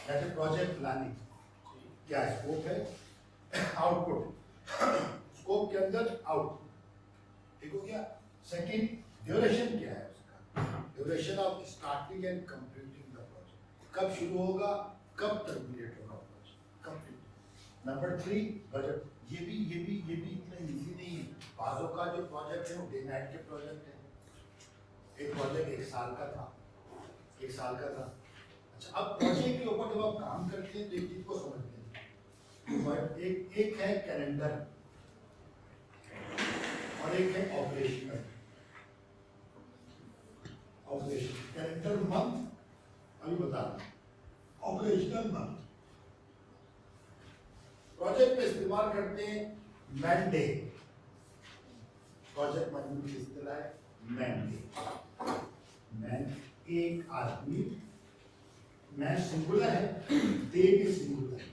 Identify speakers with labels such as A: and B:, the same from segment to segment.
A: That is project planning. क्या scope है, output, scope के अंदर आउटपुट, ठीक हो गया। सेकंड, ड्यूरेशन क्या है उसका, duration of starting and completing the project, कब शुरू होगा कब टर्मिनेट होगा प्रोजेक्ट, कंप्लीट। Number 3, budget. ये भी इतना इजी नहीं है। बाजों का जो प्रोजेक्ट है वो डे नाइट के प्रोजेक्ट है। एक प्रोजेक्ट 1 साल का था, 1 साल का था। अच्छा, अब प्रोजेक्ट के ऊपर जब आप काम करते हैं तो एक चीज को समझते हैं, एक है कैलेंडर और एक है ऑपरेशनल। ऑपरेशन कैलेंडर मंथ अभी बता रहा, ऑपरेशनल मंथ। प्रोजेक्ट में इस्तेमाल करते हैं मैंडे, प्रोजेक्ट मैनेजमेंट की इस्तेलाह है मैंडे। मैन एक आदमी, मैन सिंगुलर है, डे भी सिंगुलर है,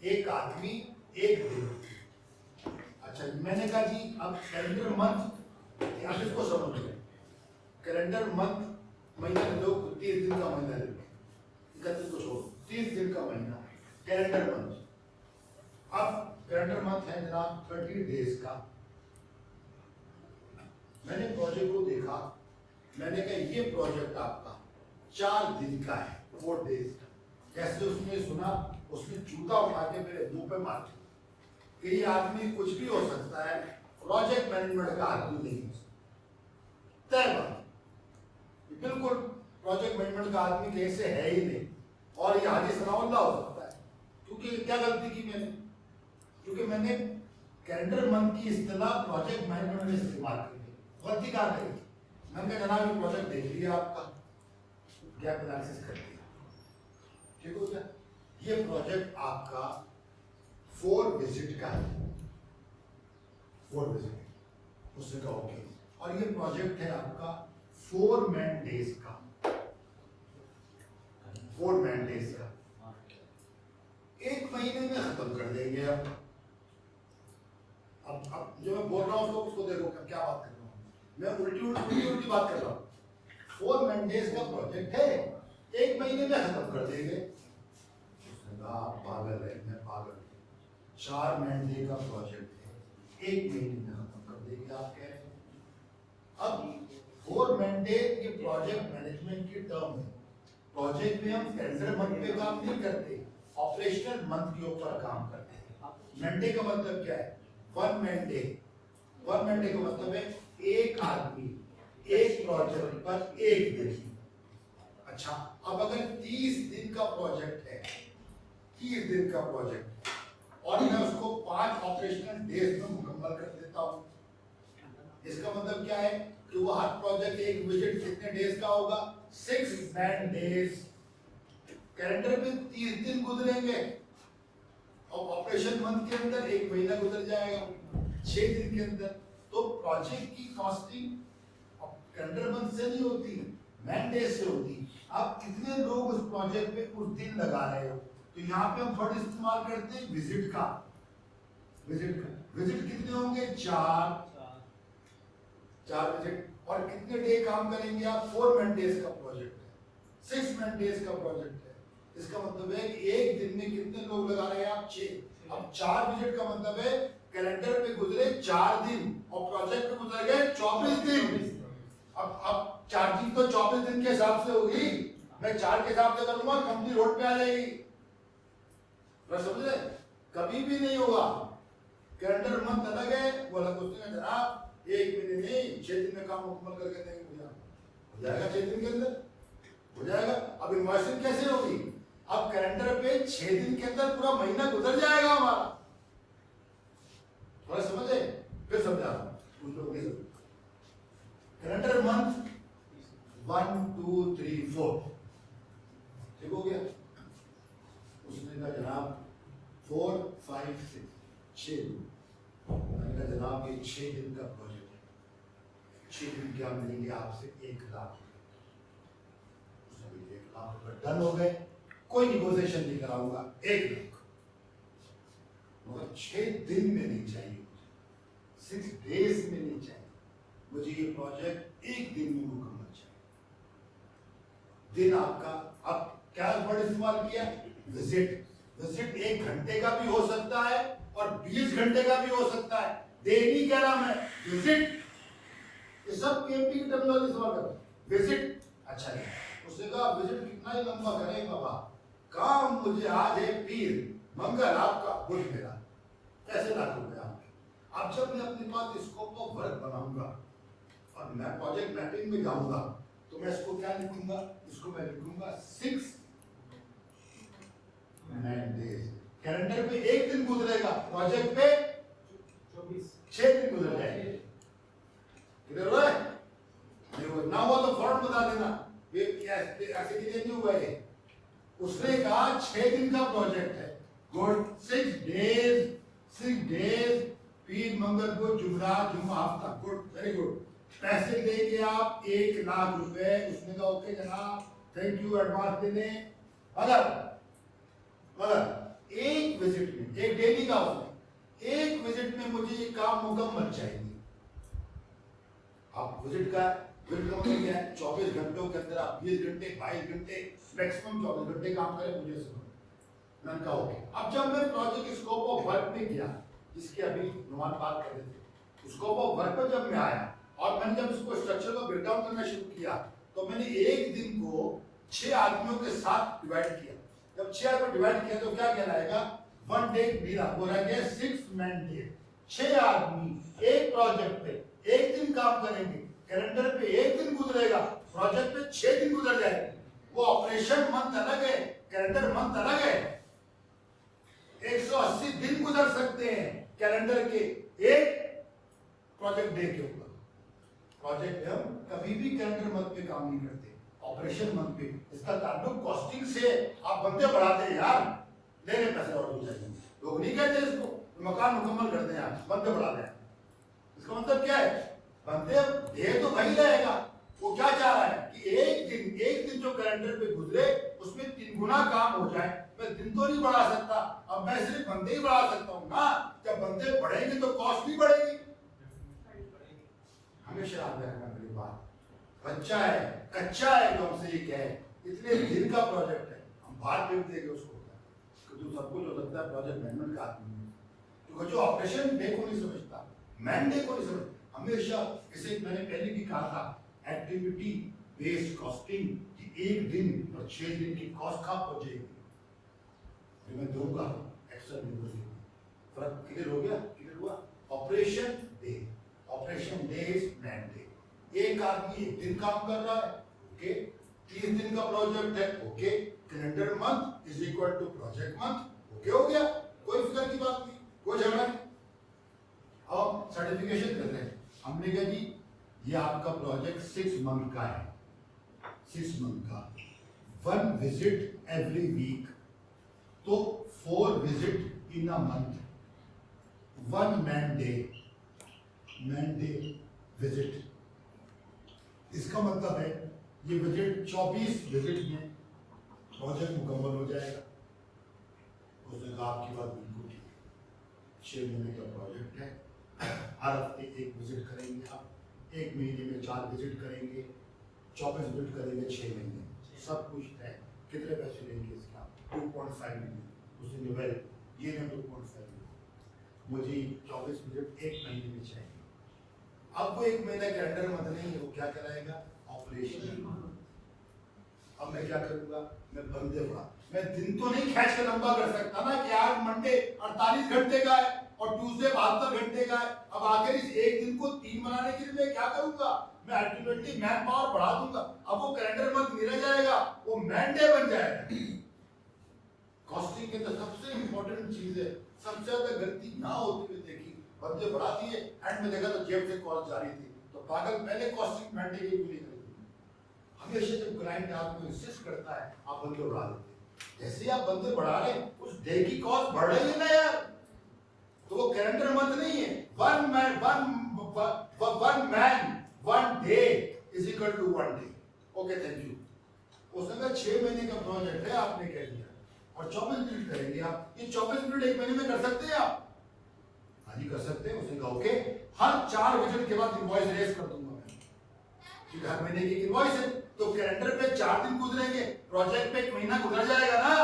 A: एक आदमी एक दिन। अच्छा, मैंने कहा जी अब कैलेंडर मंथ, आप इसको समझ लें। कैलेंडर मंथ महीना ले लो, 30 दिन का महीना ले लो, 31 को छोड़ो, 30 दिन का महीना कैलेंडर मंथ। अब कैलेंडर मंथ है जनाब 30 डेज का। मैंने प्रोजेक्ट को देखा, मैंने कहा ये प्रोजेक्ट आपका 4 दिन का है, 4 डेज का। जैसे उसने सुना, उसने जूता उठा के मेरे मुंह पे मार दिया कि ये आदमी कुछ भी हो सकता है, प्रोजेक्ट मैनेजमेंट का आदमी नहीं हो सकता। तय बात, बिल्कुल प्रोजेक्ट मैनेजमेंट का आदमी कैसे है ही नहीं, और ये हाजी सनाउल्लाह हो सकता है। क्योंकि क्या गलती की मैंने, क्योंकि मैंने कैलेंडर मंथ की इस्तेलाह प्रोजेक्ट मैनेजमेंट में इस्तेमाल की। गलती कहाँ करी? मैंने कहा जनाब ये प्रोजेक्ट देख लिया आपका, गैप एनालिसिस कर दिया, ठीक हो गया। ये प्रोजेक्ट आपका 4 विजिट का है, 4 विजिट, उससे कहा ओके। और ये प्रोजेक्ट है आपका 4 मैन डेज का, 4 मैन डेज का, 1 महीने में खत्म कर देंगे। अब जो मैं बोल रहा हूँ उसको देखो क्या बात कर रहा हूँ मैं, उल्टी बात कर रहा हूँ। 4 मैन डेज का प्रोजेक्ट है, 1 महीने में खत्म कर देंगे। आप पागल है, मैं पागल हूँ। 4 मैन डे का प्रोजेक्ट है, 1 महीने में खत्म कर देंगे आप कह रहे हैं। अब 4 मैन डे ये प्रोजेक्ट मैनेजमेंट की टर्म है। प्रोजेक्ट में हम कैलेंडर मंथ पे काम नहीं करते, ऑपरेशनल मंथ के ऊपर काम करते हैं। मैंडे का मतलब क्या है? 1 मैन डे। 1 मैन डे का मतलब है एक आदमी एक प्रोजेक्ट पर 1 दिन। अच्छा, अब अगर 30 दिन का प्रोजेक्ट है, 30 दिन का प्रोजेक्ट, और मैं उसको 5 ऑपरेशनल डेज में मुकम्मल कर देता हूं, इसका मतलब क्या है कि वो हर प्रोजेक्ट एक विजिट कितने डेज का होगा? 6 मैन डेज। कैलेंडर में 30 दिन गुजरेंगे और ऑपरेशन मंथ के अंदर 1 महीना गुजर जाएगा 6 दिन के अंदर। तो प्रोजेक्ट की कॉस्टिंग कैलेंडर मंथ से नहीं होती, मैन डेज से होती। आप कितने लोग उस प्रोजेक्ट पे उस दिन लगा रहे हो, तो यहाँ पे हम वर्ड इस्तेमाल करते हैं विजिट का। विजिट का, विजिट कितने होंगे? 4 विजिट। और कितने डे काम करेंगे आप? 4 मैन डेज का प्रोजेक्ट है, 6 मैन डेज का प्रोजेक्ट है। इसका मतलब है कि एक दिन में कितने लोग लगा रहे हैं आप? 6। अब 4 विजिट का मतलब है कैलेंडर पे गुजरे 4 दिन और प्रोजेक्ट पे गुजर गए 24 दिन। अब चार्जिंग तो 24 दिन के हिसाब से होगी, मैं 4 के हिसाब से करूंगा, कंपनी रोड पे आ जाएगी। समझे? कभी भी नहीं होगा। कैलेंडर मंथ अलग है, वो अलग होते हैं। जनाब 1 महीने में 6 दिन में काम मुकम्मल करके देंगे, हो जाएगा 6 दिन के अंदर, हो जाएगा। अब इन्वॉइसिंग कैसे होगी? अब कैलेंडर पे 6 दिन के अंदर पूरा महीना गुजर जाएगा हमारा। थोड़ा समझे? फिर समझा उन लोगों की कैलेंडर मंथ 1 2 3 4, ठीक हो गया। उसने कहा जनाब 4 5 6 6 दिन। मैंने कहा जनाब ये 6 दिन का प्रोजेक्ट है, 6 दिन क्या मिलेंगे आपसे? 1 लाख। उसने 1 लाख रुपए डन हो गए, कोई निगोशिएशन नहीं कराऊंगा, 1 लाख। मगर 6 दिन में नहीं चाहिए, 6 डेज में नहीं चाहिए मुझे। ये प्रोजेक्ट 1 दिन में मुकम्मल चाहिए। दिन आपका, अब क्या वर्ड इस्तेमाल किया? विजिट विजिट 1 घंटे का भी हो सकता है और 20 घंटे का भी हो सकता है। डे नहीं कह रहा मैं, विजिट। ये सब केएमपी की टर्मिनोलॉजी इस्तेमाल कर। विजिट अच्छा है, उसने कहा विजिट कितना ही लंबा करें बाबा, काम मुझे आज है पीर, मंगल आपका, बुध मेरा, कैसे लाख रुपए आपके। अब जब मैं अपने पास स्कोप ऑफ वर्क बनाऊंगा और मैं प्रोजेक्ट मैपिंग में जाऊंगा तो मैं इसको क्या लिखूंगा, इसको मैं लिखूंगा 6 मैन डेज। कैलेंडर पे 1 दिन गुजरेगा, प्रोजेक्ट पे 6 दिन गुजर जाएंगे। क्लियर हुआ है? देखो ना हुआ तो फौरन बता देना, ये ऐसे कितने नहीं हुआ है। उसने कहा 6 दिन का प्रोजेक्ट है, गुड। 6 डेज पीर मंगल बुध जुमरात जुम्मा हफ्ता, गुड, वेरी गुड। पैसे देंगे आप 1 लाख रुपए। उसने कहा ओके जनाब, थैंक यू, एडवांस देने। मगर एक विजिट में, एक डेली का उसने, एक विजिट में मुझे ये काम मुकम्मल चाहिए। आप विजिट का मतलब क्या है, 24 घंटों के अंदर आप 20 घंटे 22 घंटे मैक्सिमम 24 घंटे काम करें, मुझे समझ मैंने कहा ओके। अब जब मैं प्रोजेक्ट स्कोप ऑफ वर्क में गया, जिसके अभी नुमान बात कर रहे थे, स्कोप ऑफ वर्क पर जब मैं आया और मैंने जब इसको स्ट्रक्चर को ब्रेक डाउन करना शुरू किया तो मैंने एक दिन को 6 आदमियों के साथ डिवाइड किया। जब 6 आदमी डिवाइड किया तो क्या कहलाएगा, 1 डे मेरा, वो रह गया 6 मैन डे। 6 आदमी एक प्रोजेक्ट पे 1 दिन काम करेंगे, कैलेंडर पे 1 दिन गुजरेगा, प्रोजेक्ट पे 6 दिन गुजर जाएंगे। वो ऑपरेशन मंथ अलग है, कैलेंडर मंथ अलग है। 180 दिन गुजर सकते हैं कैलेंडर के एक प्रोजेक्ट डे के ऊपर। प्रोजेक्ट हम कभी भी कैलेंडर मंथ पे काम नहीं करते, ऑपरेशन मंथ पे। इसका ताल्लुक कॉस्टिंग से। आप बंदे बढ़ाते हैं यार, लेने पैसे और हो जाएंगे। लोग नहीं कहते इसको मकान मुकम्मल करते हैं, बंदे बढ़ाते हैं। इसका मतलब क्या है, बंदे दे तो वही रहेगा। वो क्या चाह रहा है कि एक दिन जो कैलेंडर पे गुजरे उसमें 3 गुना काम हो जाए। मैं दिन तो नहीं बढ़ा सकता, अब मैं सिर्फ बंदे ही बढ़ा सकता हूँ ना। जब बंदे बढ़ेंगे तो कॉस्ट भी बढ़ेगी। हमेशा याद रखना मेरी बात, बच्चा है, कच्चा है, जो हमसे ये कहे इतने दिन का प्रोजेक्ट है, हम बाहर भेज देंगे उसको, तो सब कुछ हो सकता है। प्रोजेक्ट मैनेजमेंट का आदमी है, क्योंकि जो ऑपरेशन डे को नहीं समझता, मैन डे को नहीं समझता। हमेशा इसे मैंने पहले भी कहा था, एक्टिविटी बेस्ड कॉस्टिंग की 1 दिन और 6 दिन की कॉस्ट कहाँ पहुंचेगी, मैं दूंगा एक्स्ट्रा दिन। फर्क क्लियर हो गया? क्लियर हुआ? Operation day, operation day is man day. एक आदमी 1 दिन काम कर रहा है, ओके। 30 दिन का प्रोजेक्ट है, okay. Calendar month is equal to project month, okay हो गया, कोई फिक्र की बात नहीं, कोई झगड़ा नहीं। अब सर्टिफिकेशन कर रहे हैं, हमने कहा जी ये आपका प्रोजेक्ट 6 मंथ का है, 6 मंथ का, 1 विजिट एवरी वीक, तो 4 visit in a month, 1 man day visit. इसका मतलब है ये विजिट 24 विजिट में प्रोजेक्ट मुकम्मल हो जाएगा। उसने कहा आपकी बात बिल्कुल ठीक है, 6 महीने का प्रोजेक्ट है, हर हफ्ते 1 विजिट करेंगे आप, 1 महीने में 4 विजिट करेंगे, 24 विजिट करेंगे 6 महीने, सब कुछ है। कितने पैसे लेंगे इसका? 2.5 मिलियन। उसने वेल ये ना 2.5 मिलियन, मुझे 24 विजिट 1 महीने में चाहिए। अब वो 1 महीना कैलेंडर मत नहीं है, वो क्या कराएगा, ऑपरेशन। अब मैं क्या करूंगा, मैं बंदे बढ़ा, मैं दिन तो नहीं खींच के लंबा कर सकता ना कि आज मंडे 48 घंटे का है और ट्यूसडे 72 घंटे का है। अब आखिर इस एक दिन को 3 बनाने के लिए मैं क्या करूंगा, मैं अल्टीमेटली मैन पावर बढ़ा दूंगा। अब वो कैलेंडर मंथ नहीं रह जाएगा, वो मैन डे बन जाएगा। कॉस्टिंग के अंदर सबसे इंपॉर्टेंट चीज है, सबसे ज्यादा गलती ना होती हुई देखी, बंदे बढ़ा दिए, एंड में देखा तो जेब से कॉस्ट जारी थी, तो पागल पहले कॉस्टिंग मैन डे की पूरी कर दी। हमेशा जब क्लाइंट आपको इंसिस्ट करता है आप बंदे बढ़ा देते, जैसे ही आप बंदे बढ़ा रहे उस डे की कॉस्ट बढ़ रही है ना यार। तो वो कैलेंडर मंथ नहीं है, 1 man 1 day is equal to 1 day. Okay thank you. उसने कहा 6 महीने का प्रोजेक्ट है, आपने कह दिया, और 24 मिनट करेंगे आप, ये 24 मिनट 1 महीने में कर सकते हैं आप? हाँ जी कर सकते हैं। उसने कहा ओके, हर 4 विजिट के बाद इनवॉइस रेज कर दूंगा मैं, क्योंकि हर महीने की इनवॉइस है, तो कैलेंडर पे 4 दिन गुजरेंगे, प्रोजेक्ट पे 1 महीना गुजर जाएगा ना।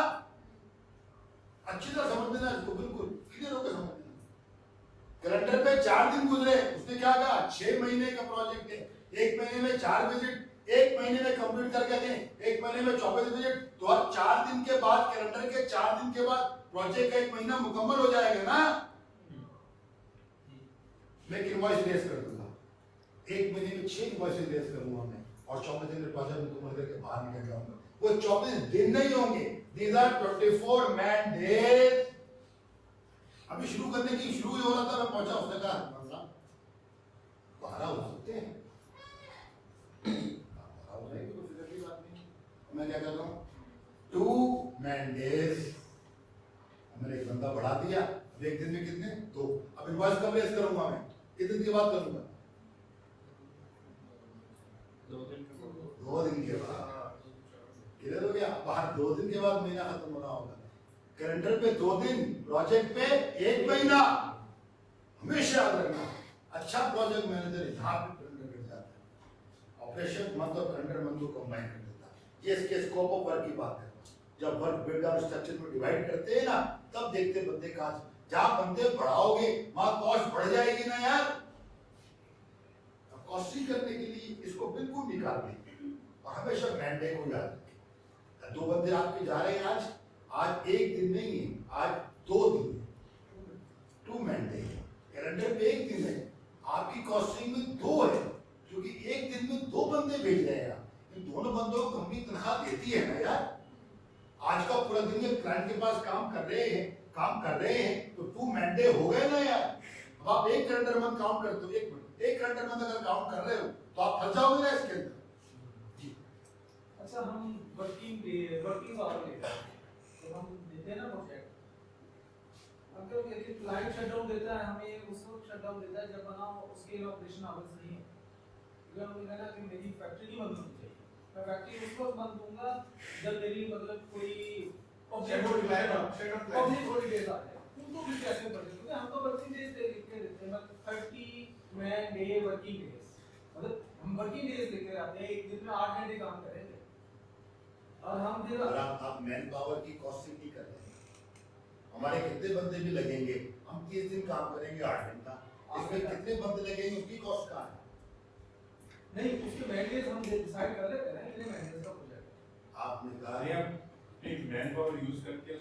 A: 4 दिन गुजरे, उसने क्या कहा 6 महीने का प्रोजेक्ट है, 1 महीने में 4 विजिट, 1 महीने में कंप्लीट करके दें, 1 महीने में 24 विजिट, तो अब 4 दिन के बाद, कैलेंडर के 4 दिन के बाद प्रोजेक्ट का 1 महीना मुकम्मल हो जाएगा ना। मैं इनवॉइस रेज कर दूंगा, 1 महीने में 6 इनवॉइस रेज करूंगा मैं, और 24 दिन में प्रोजेक्ट मुकम्मल करके बाहर निकल जाऊंगा। वो 24 दिन नहीं होंगे, these are 24 man days। अभी शुरू करने की शुरू ही हो रहा था, मैं पहुंचा, उसने कहा 12 हो सकते हैं, 12 हो जाएगी तो फिर कोई बात नहीं। मैं क्या कर रहा हूँ 2 man days, मैंने एक बंदा बढ़ा दिया, अब एक दिन में कितने 2। अब इनवॉइस कब रेज करूंगा मैं, कितने दिन के बाद करूंगा, 2 दिन के बाद। क्लियर हो गया, बाहर 2 दिन के बाद महीना खत्म होना होगा, कैलेंडर पे 2 दिन, प्रोजेक्ट पे 1 महीना। हमेशा याद रखना, अच्छा प्रोजेक्ट मैनेजर यहाँ पे कैलेंडर कर जाता है, ऑपरेशन मंथ और कैलेंडर मंथ को कंबाइन कर देता है। ये इसके स्कोप ऑफ वर्क की बात है, जब वर्क ब्रेकडाउन स्ट्रक्चर में डिवाइड करते हैं ना, तब देखते बंदे कहाँ, जहाँ बंदे बढ़ाओगे वहां कॉस्ट बढ़ जाएगी ना यार। कॉस्टिंग करने के लिए इसको बिल्कुल निकाल देंगे, और हमेशा मैंडे को याद रखें। 2 बंदे आपके जा रहे हैं आज 1 दिन नहीं है, आज 2 दिन है, 2 मैंडे है, कैलेंडर पे 1 दिन है, आपकी कॉस्टिंग में 2 है, क्योंकि 1 दिन में 2 बंदे भेज रहे हैं, इन दोनों बंदों को कंपनी तनख्वाह देती है ना यार। आज का पूरा दिन में क्लाइंट के पास काम कर रहे हैं तो 2 मैंडे हो गए ना यार। अब आप 1 कैलेंडर मंथ काउंट करते हो, 1 मिनट, 1 कैलेंडर मंथ अगर काउंट कर रहे हो तो आप फंस जाओगे ना इसके अंदर।
B: अच्छा, हम वर्किंग आवर लेते हैं, तो हम देते हैं ना प्रोजेक्ट, अगर एक क्लाइंट शटडाउन देता है, हमें उस वक्त शटडाउन देता है जब बना उसके ऑपरेशन आवर्स नहीं है, क्योंकि हम कहना कि मेरी फैक्ट्री नहीं बंद होनी चाहिए, मैं फैक्ट्री उस वक्त बंद दूंगा जब मेरी मतलब कोई पब्लिक हॉलीडेज आ जाए, उनको भी कैसे पढ़े, क्योंकि हम तो वर्किंग डेज लिख के देते हैं, मतलब 30 मैन डे वर्किंग डेज, मतलब हम वर्किंग डेज लेके आते हैं, एक दिन में 8 घंटे काम करेंगे, और हम फिर
A: आप मैन पावर की कॉस्टिंग नहीं कर रहे हैं। हमारे कितने बंदे भी लगेंगे, हम 30 दिन काम करेंगे 8 घंटा, इसमें कितने बंदे लगेंगे उसकी कॉस्ट कहाँ है?
B: नहीं, उसके मैंडेज हम डिसाइड कर लेते हैं, कितने मैंडेज का प्रोजेक्ट
A: आपने कहा
C: नहीं मैन पावर यूज करके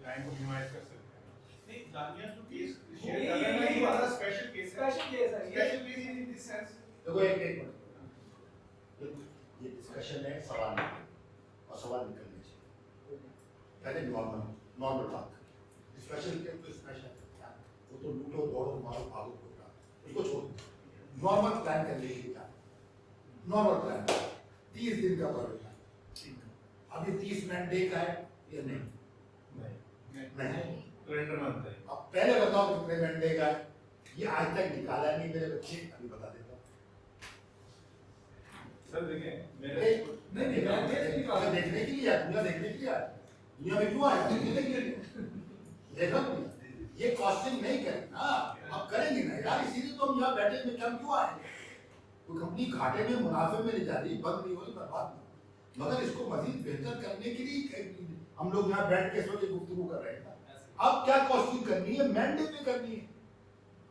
C: टाइम को मिनिमाइज कर सकते हैं।
D: नहीं दानिया तो केस
B: ये
D: शेयर करना ही वाला स्पेशल केस है,
B: स्पेशल केस है,
D: special case in this sense.
A: देखो एक मिनट, ये डिस्कशन है, सवाल है और सवाल निकलने चाहिए। पहले नॉर्मल बात, स्पेशल केस तो स्पेशल है, वो तो लूटो दौड़ो मारो भागो प्रोग्राम, उसको छोड़। नॉर्मल प्लान करने के लिए क्या, नॉर्मल प्लान 30 दिन का प्रोजेक्ट है, अभी 30 मैन डे का है या नहीं? नहीं,
C: कैलेंडर मंथ है।
A: अब पहले बताओ कितने मैन डे का है, ये आज तक निकाला नहीं मेरे बच्चे, अभी बता देता हूँ।
C: सर देखें मेरे
B: नहीं,
A: मैं देखने के लिए दुनिया देखने के लिए आया, दुनिया में क्यों आया, देखने के लिए देखो ये कॉस्टिंग नहीं करें ना, अब करेंगे ना यार, इसीलिए तो हम यहाँ बैठे हैं, हम क्यों आए? तो कंपनी घाटे में मुनाफे में ले जा रही, बंद नहीं हो रही, बर्बाद नहीं, मगर इसको मजीद बेहतर करने के लिए हम लोग यहाँ बैठ के सोचे गुफ्तगू कर रहे हैं। अब क्या कॉस्टिंग करनी है, मैंडे पे करनी है।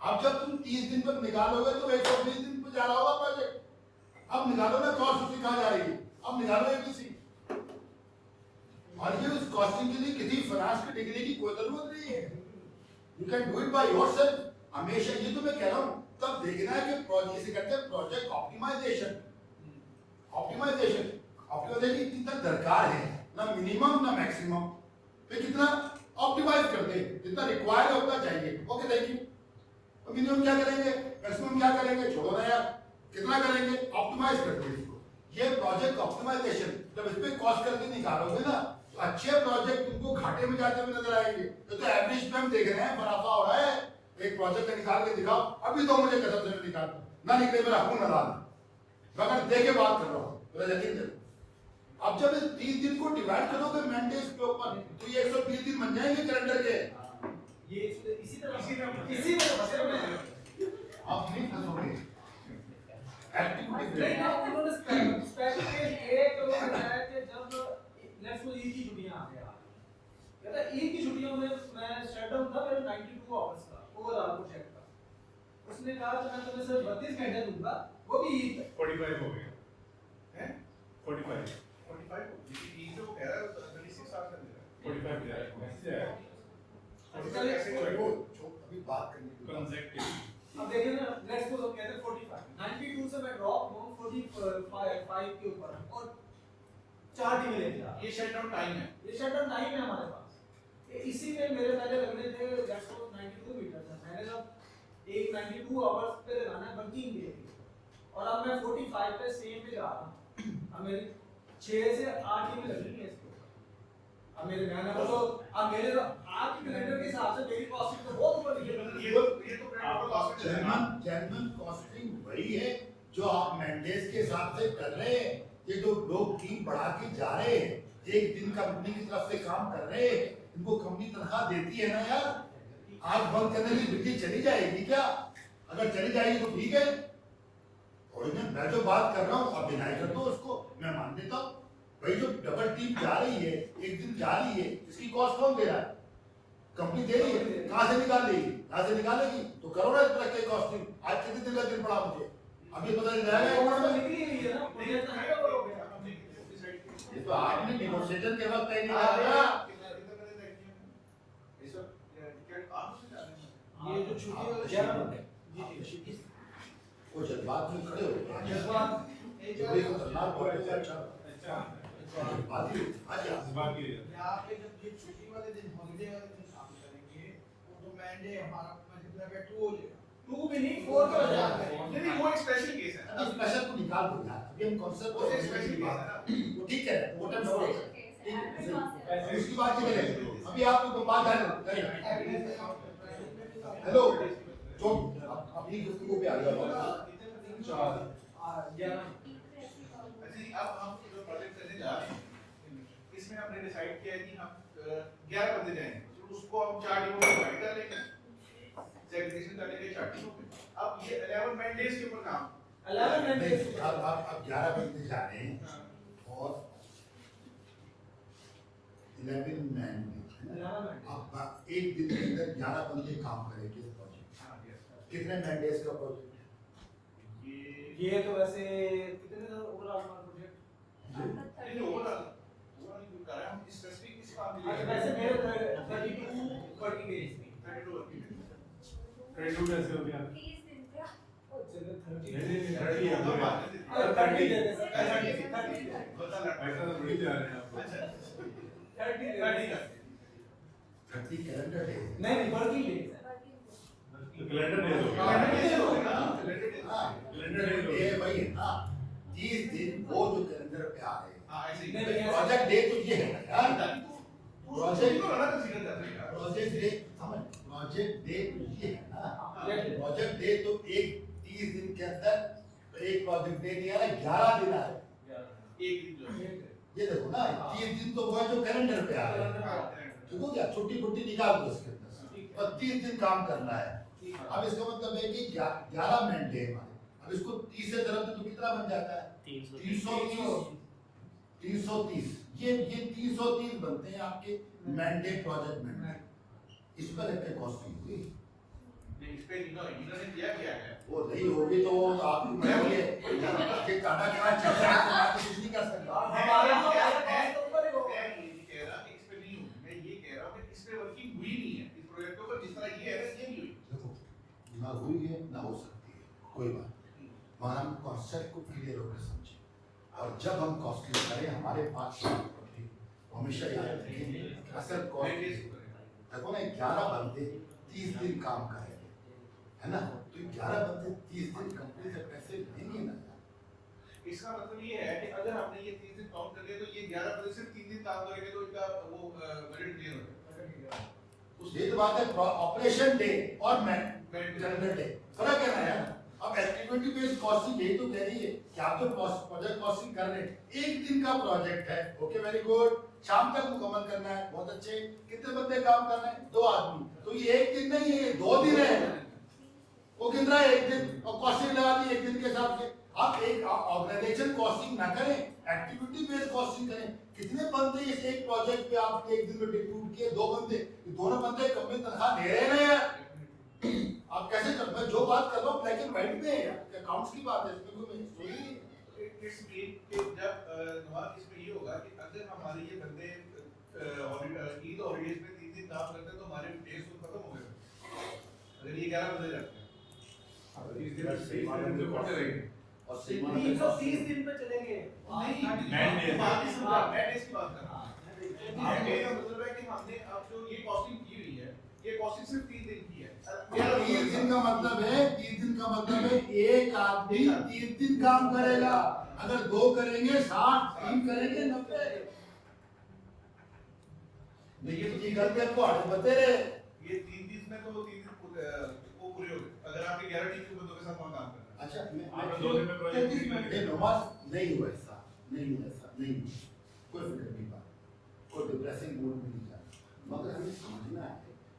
A: अब जब तुम 30 दिन तक निकालोगे तो 120 दिन पे जा रहा होगा प्रोजेक्ट, अब निकालो ना कॉस्ट उसकी कहाँ जा रही है, अब निकालो एबीसी। और ये उस कॉस्टिंग के लिए किसी फाइनेंस की डिग्री की कोई जरूरत नहीं है, you can do it by yourself. हमेशा ये तो मैं कह रहा हूँ, तब देखना है कि प्रोजेक्ट से कहते हैं प्रोजेक्ट ऑप्टिमाइजेशन, ऑप्टिमाइजेशन कितना दरकार है, ना मिनिमम ना मैक्सिमम, पे कितना ऑप्टिमाइज करते हैं, जितना रिक्वायर्ड है उतना चाहिए। Okay thank you. तो मिनिमम क्या करेंगे, मैक्सिमम क्या करेंगे, छोड़ो ना यार, कितना करेंगे, ऑप्टिमाइज करते हैं इसको। ये प्रोजेक्ट ऑप्टिमाइजेशन, जब इस पे कॉस्ट करके निकालोगे ना तो अच्छे प्रोजेक्ट तुमको घाटे में जाते हुए नजर आएंगे। तो एवरेज पे हम देख रहे हैं, मुनाफा हो रहा है, एक प्रोजेक्ट का निकाल के दिखाओ, अभी तो मुझे कसम से निकाल ना निकले, मेरा खून ना डाल, मगर देखे बात कर रहा हूँ, मेरा यकीन करो। अब जब इस 30 दिन को डिवाइड करोगे मैंडेज के ऊपर तो ये 120 दिन बन जाएंगे कैलेंडर के।
B: ये इसी तरह फंसे हुए हैं,
A: आप नहीं फंसोगे, एक्टिविटी
B: नहीं ना, उन्होंने स्पेशल केस ये करो बताया कि जब लेट्स सपोज ईद की छुट्टियां आ गया, कहता ईद की छुट्टियों में मैं शटडाउन था मेरा 92 आवर्स का ओवरऑल प्रोजेक्ट का, उसने कहा तो मैं तुम्हें सिर्फ 32 घंटे दूंगा, वो भी ईद तक।
C: 45 हो गया
D: हैं
C: 45
D: 45 ये जो कह रहा है 36 आवर्स का दे रहा है
C: 45 जा रहा है कैसे आया
B: अच्छा,
D: कैसे
A: वो
D: करेगा
A: अभी बात करने की बात।
C: कंसेप्टिव
B: अब देखिए ना, लेट्स सपोज हम कहते हैं 45, 92 से मैं ड्रॉप हूँ 45 के ऊपर और 4 टीमें लेके जा रहा हूँ।
D: ये शटडाउन टाइम है
B: ये शटडाउन टाइम है हमारे पास। इसी में मेरे पहले लगने थे लेट्स सपोज 92 मीटर था, मैंने जब एक 92 आवर्स पे लगाना है वर्किंग डे और अब मैं 45 पे सेम पे जा रहा हूँ। अब मेरी 6 से 8 टीमें लगनी है इसके ऊपर। अब मेरे मैंने तो अब मेरे तो आपके कैलेंडर के हिसाब से मेरी कॉस्टिंग तो बहुत ऊपर है।
D: ये तो ब्रांड को लॉस में चलेगा
A: जेन्युइन कॉस्टिंग वही है जो आप मैंडेज के हिसाब से कर रहे हैं। ये जो लोग टीम बढ़ा के जा रहे हैं, एक दिन कंपनी की तरफ से काम कर रहे हैं, इनको कंपनी तनख्वाह देती है ना यार। आग बंद करने की बिजली चली जाएगी क्या? अगर चली जाएगी तो ठीक है, और मैं जो बात कर रहा हूँ आप डिनाई कर दो उसको, मैं मान देता हूँ। भाई जो डबल टीम जा रही है, एक दिन जा रही है, इसकी कॉस्ट कौन दे रहा है? कंपनी दे रही है। कहाँ से निकाल लेगी? कहाँ से निकालेगी? तो करो ना इस तरह के कॉस्टिंग। आज कितने दिन का दिन पड़ा मुझे, अभी पता नहीं
B: और तो
A: जाएगा।
B: निकली नहीं है ना, प्रोजेक्ट तो है वो गया।
A: ये तो आपने नेगोशिएशन के वक्त तय नहीं किया।
B: ये जो छुट्टी वाला
A: हाँ,
B: जी जी
A: वो जज्बात में खड़े हो गए।
B: जज्बात
A: बड़ी खतरनाक बात है। अच्छा
C: अच्छा
A: बात ही आज
C: इस बात की
E: यहाँ पे जब ये छुट्टी वाले दिन हॉलिडे वाले दिन काम करेंगे तो मैंडे हमारा मतलब है 2 हो जाएगा।
B: 2 भी नहीं 4 पे हो जाएगा।
D: नहीं वो एक स्पेशल केस है
A: अभी स्पेशल को निकाल दो यार। अभी हम कॉन्सेप्ट
D: वो एक स्पेशल केस है ना
A: वो ठीक है, वो टाइम हो उसकी बात नहीं करेंगे। अभी आप तो बात है। हेलो जो अपनी गुफ्तगू पे आ गया।
D: अच्छा अब हम जो प्रोजेक्ट करने जा रहे हैं इसमें हमने डिसाइड किया है कि हम 11 बंदे जाएंगे तो उसको हम 4 टीमों में डिवाइड कर लेंगे, सेग्रीगेशन कर लेंगे 4 टीमों में। अब ये 11 मैंडेज के ऊपर काम
B: 11 घंटे
A: अब 11 बंदे जा रहे हैं और 11 मैन अब एक दिन के अंदर 11 बंदे काम करेंगे इस प्रोजेक्ट।
D: हाँ यस
A: कितने मैंडेज का प्रोजेक्ट?
B: ये तो वैसे कितने था ओवरऑल हमारा प्रोजेक्ट?
D: नहीं ओवरऑल नहीं कर रहे हैं हम स्पेसिफिक इस काम के
B: अच्छा
D: लिए
B: वैसे मेरे 32 वर्किंग डेज थी।
D: 32 वर्किंग
C: ट्रेंड कैसे हो गया
B: चलो 30
C: नहीं 30 है
D: हम
C: पूरा।
D: बात करते थे।
B: अरे 30 दे दे सर
D: 30 बता
C: ऐसा तो बड़ी जा रहे हैं आप
D: अच्छा
B: 30
D: 30
B: नहीं
D: का
A: 30 कैलेंडर डेज।
B: नहीं वर्किंग डेज है।
C: तो कैलेंडर डेज हो गया
D: कैलेंडर डेज हो गया ना कैलेंडर डेज
A: हाँ
C: कैलेंडर डेज हो
A: ये
C: गया
A: वही है ना 30 दिन वो जो कैलेंडर पे आ रहे हैं।
D: हाँ ऐसे ही
B: नहीं,
A: प्रोजेक्ट डे तो ये है ना यार।
D: प्रोजेक्ट को अलग कंसीडर करते हैं यार
A: प्रोजेक्ट डे समझ, प्रोजेक्ट डे तो ये है ना।
D: हाँ।
A: प्रोजेक्ट डे तो एक 30 दिन के अंदर एक प्रोजेक्ट डे नहीं आ रहा, 11 दिन आ रहे।
D: एक दिन जो है
A: ये देखो ना 30 दिन तो वो है जो कैलेंडर पे आ रहे हैं। ठीक हो गया, छुट्टी फुट्टी निकाल दो इसके अंदर से। और 30 दिन काम करना है। अब इसका मतलब है कि 11 मैंडे हमारे। अब इसको 30 से ज़रा तो कितना बन जाता है? 330 ये 330 बनते हैं आपके मैंडे प्रोजेक्ट में। इस पर एक कॉस्टिंग हुई
D: नहीं इस पे इन्होंने किया क्या है
A: वो नहीं होगी तो वो आपकी मर्जी है कि काटा क्या चलता है तो आप कुछ नहीं कर सकते।
B: हमारा कॉस्ट तो ऊपर ही होगा।
D: मैं ये नहीं कह रहा कि इस पे नहीं हुई मैं ये कह रहा हूँ कि इस पे वर्किंग हुई नहीं है इस प्रोजेक्ट के ऊपर जिस तरह ये है ये नहीं हुई
A: देखो ना हुई है ना हो सकती है, कोई बात नहीं। वहाँ हम कॉन्सेप्ट को क्लियर होकर समझे और जब हम कॉस्टिंग करें हमारे पास हमेशा याद रखें असल कॉस्ट देखो ना 11 बंदे 30 दिन काम करेंगे है ना, तो 11 बंदे 30 दिन कंपनी से पैसे लेंगे ना।
D: इसका मतलब ये है कि अगर हमने ये 30 दिन काउंट कर लिया तो ये 11 बजे सिर्फ 3 दिन काम करेंगे तो इनका वो बजट क्लियर हो जाएगा
A: ये तो बात है ऑपरेशन डे और
D: Man-
A: कैलेंडर डे फर्क है ना यार। अब एक्टिविटी बेस्ड कॉस्टिंग यही तो कह रही है कि आप जो प्रोजेक्ट कॉस्टिंग कर रहे हैं एक दिन का प्रोजेक्ट है, ओके वेरी गुड, शाम तक मुकम्मल करना है, बहुत अच्छे। कितने बंदे काम कर रहे हैं? 2 आदमी। तो ये एक दिन नहीं है, ये 2 दिन है। वो गिन रहा है एक दिन और कॉस्टिंग लगा दी एक दिन के हिसाब से। आप एक ऑर्गेनाइजेशन कॉस्टिंग ना करें, एक्टिविटी बेस्ड कॉस्टिंग करें। कितने बंदे इस एक प्रोजेक्ट पे आपने एक दिन में डिप्यूट किए? 2 बंदे। ये दोनों बंदे कंपनी तनख्वाह दे रहे हैं ना यार। आप कैसे कर, मैं जो बात कर रहा हूँ ब्लैक एंड व्हाइट में है, अकाउंट्स की बात है, इसमें कोई स्टोरी नहीं है।
D: इट्स मीन कि जब नवाज इसमें ये होगा कि अगर हमारे ये बंदे ईद और हॉलीडेज में 3 दिन काम करते हैं तो हमारे डेज तो खत्म हो गए। अगर ये 11 बंदे जाते हैं
A: और
B: 330 दिन पे चलेंगे।
D: नहीं मैं डेज की बात कर रहा हूं। मैंने का मतलब है कि हमने अब जो ये कॉस्टिंग की हुई है, ये कॉस्टिंग सिर्फ 3 दिन की है।
A: 30 दिन का मतलब है, 30 दिन का मतलब है एक आदमी 30 दिन काम करेगा। अगर 2 करेंगे 60, 3 करेंगे 90। लेकिन ये गलती आपको आगे बते रहे।
D: ये 3 दिन में तो 3 दिन वो पूरे हो गए। अगर आपके 11 टीम के बंदों के साथ वहां काम कर रहे हैं।
A: अच्छा
C: आप 2 दिन में प्रोजेक्ट
A: नहीं हुआ ऐसा, नहीं कोई फिक्र नहीं बात, कोई डिप्रेसिंग मूड में नहीं जाना, मगर हमें समझना है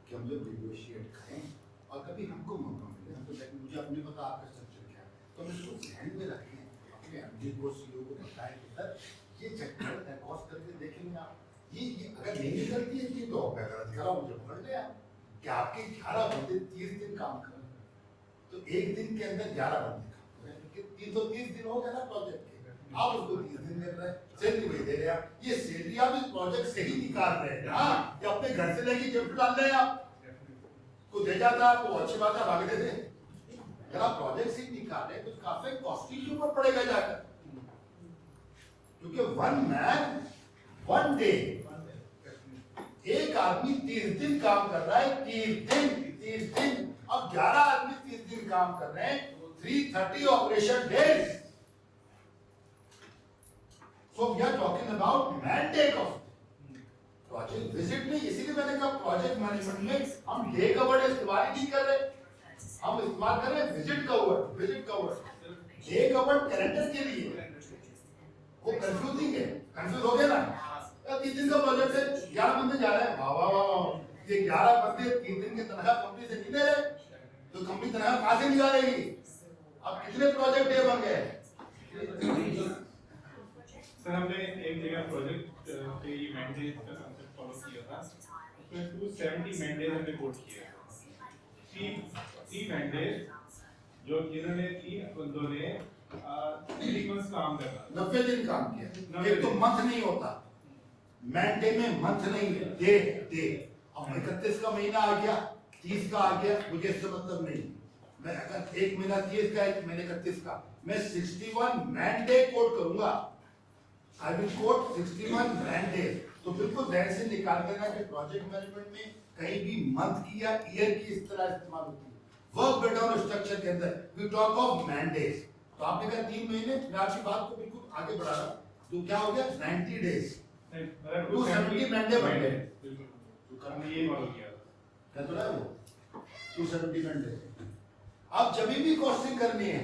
A: कि हम जब नेगोशिएट करें और कभी हमको मौका मिले, हम तो मुझे अपने पता आपका स्ट्रक्चर क्या है, तो हम इसको ध्यान में रखें, अपने एमडी को सीईओ को बताएं कि सर ये चक्कर कॉस्ट करके देखेंगे आप, ये अगर नहीं निकलती है ये तो गलत करा, मुझे पकड़ ले आप कि आपके 11 बंदे 30 दिन काम कर रहे हैं, तो एक दिन के अंदर 11 बंदे काम कर रहे हैं, 330 दिन हो गया ना प्रोजेक्ट के, आप उसको 30 दिन मिल रहे हैं, सैलरी वही दे रहे हैं आप, ये सैलरी आप इस प्रोजेक्ट से ही निकाल रहे हैं ना, या अपने घर से लेके गिफ्ट डाल रहे हैं आप, को दे जाता है आपको, अच्छी बात है भाग दे दे, अगर आप प्रोजेक्ट से निकाल रहे हैं तो काफी कॉस्टिंग के ऊपर पड़ेगा जाकर, क्योंकि 1 मैन 1 डे, एक आदमी 30 दिन काम कर रहा है, 30 दिन, अब 11 आदमी 30 दिन काम कर रहे हैं, 330 operation days. So we are talking about mandate of project visit में, इसीलिए मैंने कहा प्रोजेक्ट मैनेजमेंट में हम डे का वर्ड इस्तेमाल ही नहीं कर रहे, हम इस्तेमाल कर रहे हैं विजिट का वर्ड, डे का वर्ड कैलेंडर के लिए, वो कंफ्यूजिंग है, कंफ्यूज हो गया ना, 3 दिन का प्रोजेक्ट है, 11 बंदे जा रहे हैं, वाह वाह वाह, ये 11 बंदे 3 दिन की तनख्वाह कंपनी से नहीं दे रहे, तो कंपनी तनख्वाह कहां से निकालेगी? अब कितने प्रोजेक्ट डे बन गए?
C: सर हमने एक जगह प्रोजेक्ट पे ये मैंडेट का कंसेप्ट फॉलो किया था, उसमें 270 मैंडेट हमने कोड किया, 3 मैंडेट जो जिन्होंने 3 बंदों ने 3 मंथ्स काम करना,
A: 90 दिन काम किया, एक तो मंथ नहीं होता, मैंडे में मंथ नहीं है, डे, अब 31 का महीना आ गया, 30 का आ गया, मुझे इससे मतलब नहीं, मैं अगर एक महीना 30 का है, एक महीने 31 का, मैं 61 मैंडे कोड करूंगा, I will quote 61 मैंडेट, तो बिल्कुल ध्यान से निकाल देना कि प्रोजेक्ट मैनेजमेंट में कहीं भी मंथ की या ईयर की इस तरह इस्तेमाल होती है, वर्क ब्रेकडाउन स्ट्रक्चर के अंदर वी टॉक ऑफ मैंडेट्स, तो आपने कहा 3 महीने, मैं आपकी बात को बिल्कुल आगे बढ़ा रहा हूं, तो क्या हो गया 90 डेज, 270 मैंडे बन गए,
C: तो हमने ये फॉलो किया
A: क्या तो है वो 270 मैंडे। अब जब भी कॉस्टिंग करनी है,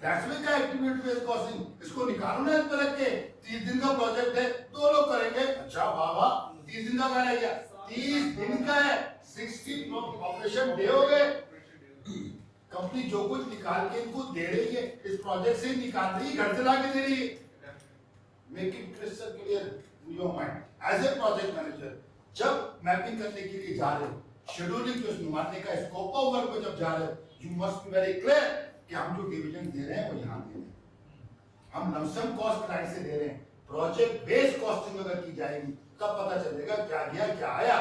A: दैट्स व्हाई का एक्टिविटी बेस्ड कॉस्टिंग, इसको निकालो ना, इस पर रख के 30 दिन का प्रोजेक्ट है, 2 लोग करेंगे, अच्छा वाह 30 दिन का क्या रह गया, 30 दिन का है, 60 ऑपरेशन डे हो गए, कंपनी जो कुछ निकाल के इनको दे रही है, इस प्रोजेक्ट से निकाल रही है, घर से लाके दे रही है, make it crystal clear in your mind as a project manager, जब मैपिंग करने के लिए जा रहे हो, शेड्यूलिंग को मानने का स्कोप ऑफ वर्क में जब जा रहे हो, you must be very clear कि हम जो डिवीजन दे रहे हैं वो यहाँ दे रहे हैं, हम लमसम कॉस्ट क्लाइंट से दे रहे हैं, प्रोजेक्ट बेस्ड कॉस्टिंग अगर की जाएगी तब पता चलेगा क्या गया क्या आया,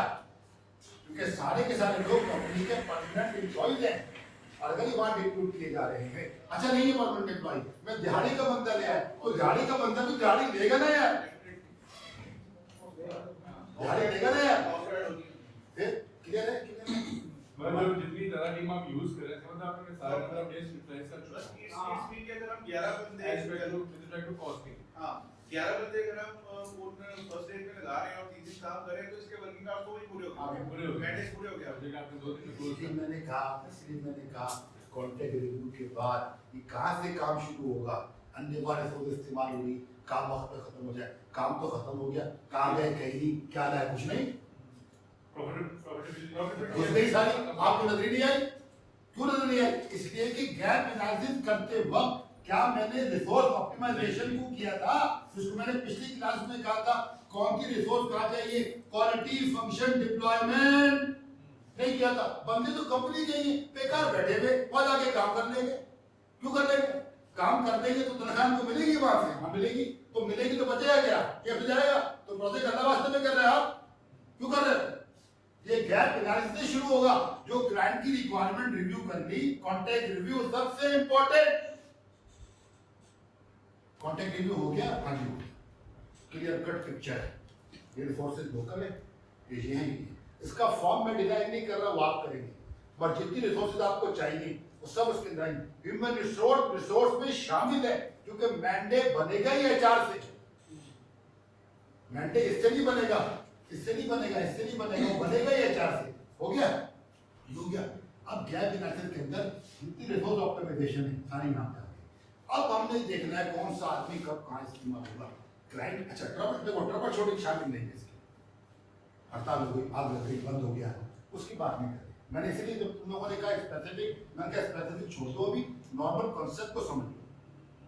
A: क्योंकि सारे के सारे लोग कंपनी के परमानेंट एम्प्लॉइज हैं, और अगर ये वहां रिक्रूट किए जा रहे हैं, अच्छा नहीं है परमानेंट एम्प्लॉय, मैं दिहाड़ी का बंदा ले आया, तो दिहाड़ी का बंदा भी दिहाड़ी देगा ना यार, दिहाड़ी देगा ना यार, क्लियर है?
C: मतलब जितनी ज़्यादा टीम आप यूज कर रहे हैं, मतलब आपने सारे नंबर ऑफ डेज यूटिलाइज कर चुका है,
D: इस मीन के अगर हम 11 बंदे
C: एज वेल टू कॉस्टिंग,
D: हां 11 बंदे अगर हम फर्स्ट डे पे लगा रहे हैं और 3 दिन काम कर रहे हैं, तो इसके वर्किंग आवर्स तो वही पूरे हो गए,
C: पूरे हो गए,
D: मैंडेज पूरे हो गए,
C: प्रोजेक्ट आपने 2 दिन में क्लोज
A: इसलिए मैंने कहा कॉन्ट्रैक्ट रिव्यू के बाद ये कहां से काम शुरू होगा, अन्य रिसोर्स इस्तेमाल होगी, काम वक्त पे खत्म हो जाए, काम तो खत्म हो गया, कहां गए कहीं नहीं, क्या लाया कुछ नहीं, कुछ नहीं सारी आपको नजर नहीं आई, क्यों नजर नहीं आई? इसलिए कि गैप एनालिसिस करते वक्त क्या मैंने रिसोर्स ऑप्टिमाइजेशन को किया था, जिसको मैंने पिछली क्लास में कहा था, कौन सी रिसोर्स कहा चाहिए, क्वालिटी फंक्शन डिप्लॉयमेंट, नहीं किया था, बंदे तो कंपनी के ही बेकार बैठे हुए वहां जाके काम कर लेंगे। क्यों कर लेंगे? काम कर देंगे तो तनख्वाह को मिलेगी वहां से, हाँ मिलेगी, तो मिलेगी तो बचेगा क्या? ये जाएगा। तो प्रोजेक्ट अल्लाह वास्ते में कर रहे हैं आप, क्यों कर रहे हैं? ये गैप एनालिसिस से शुरू होगा, जो क्लाइंट की रिक्वायरमेंट रिव्यू करनी, कॉन्टेक्ट रिव्यू सबसे इंपॉर्टेंट। कॉन्टेक्ट रिव्यू हो गया, हाँ जी, क्लियर कट पिक्चर है, ये रिसोर्सेज लोकल है, ये है, इसका फॉर्म में डिजाइन नहीं कर रहा, वो आप करेंगे, पर जितनी रिसोर्सेज आपको चाहिए वो सब उसके अंदर ह्यूमन रिसोर्स में शामिल है, क्योंकि मैंडेट बनेगा ही एचआर से। मैंडेट इससे नहीं बनेगा, इससे नहीं बनेगा, इससे नहीं बनेगा, वो बनेगा ही एचआर से। हो गया? हो गया। अब गैप एनालिसिस के अंदर जितनी रिसोर्स ऑप्टिमाइजेशन है सारी नाम का, अब हमने देखना है कौन सा आदमी कब कहां इस्तेमाल होगा। क्लाइंट, अच्छा ट्रबल, देखो ट्रबल शूटिंग शामिल नहीं है इसकी, हड़ताल हो गई, आग लग गई, बंद हो गया, उसकी बात नहीं करें। मैंने इसलिए जब तुम लोगों ने कहा स्पेसिफिक, मैंने कहा स्पेसिफिक छोड़ दो, अभी नॉर्मल कॉन्सेप्ट को समझ लो,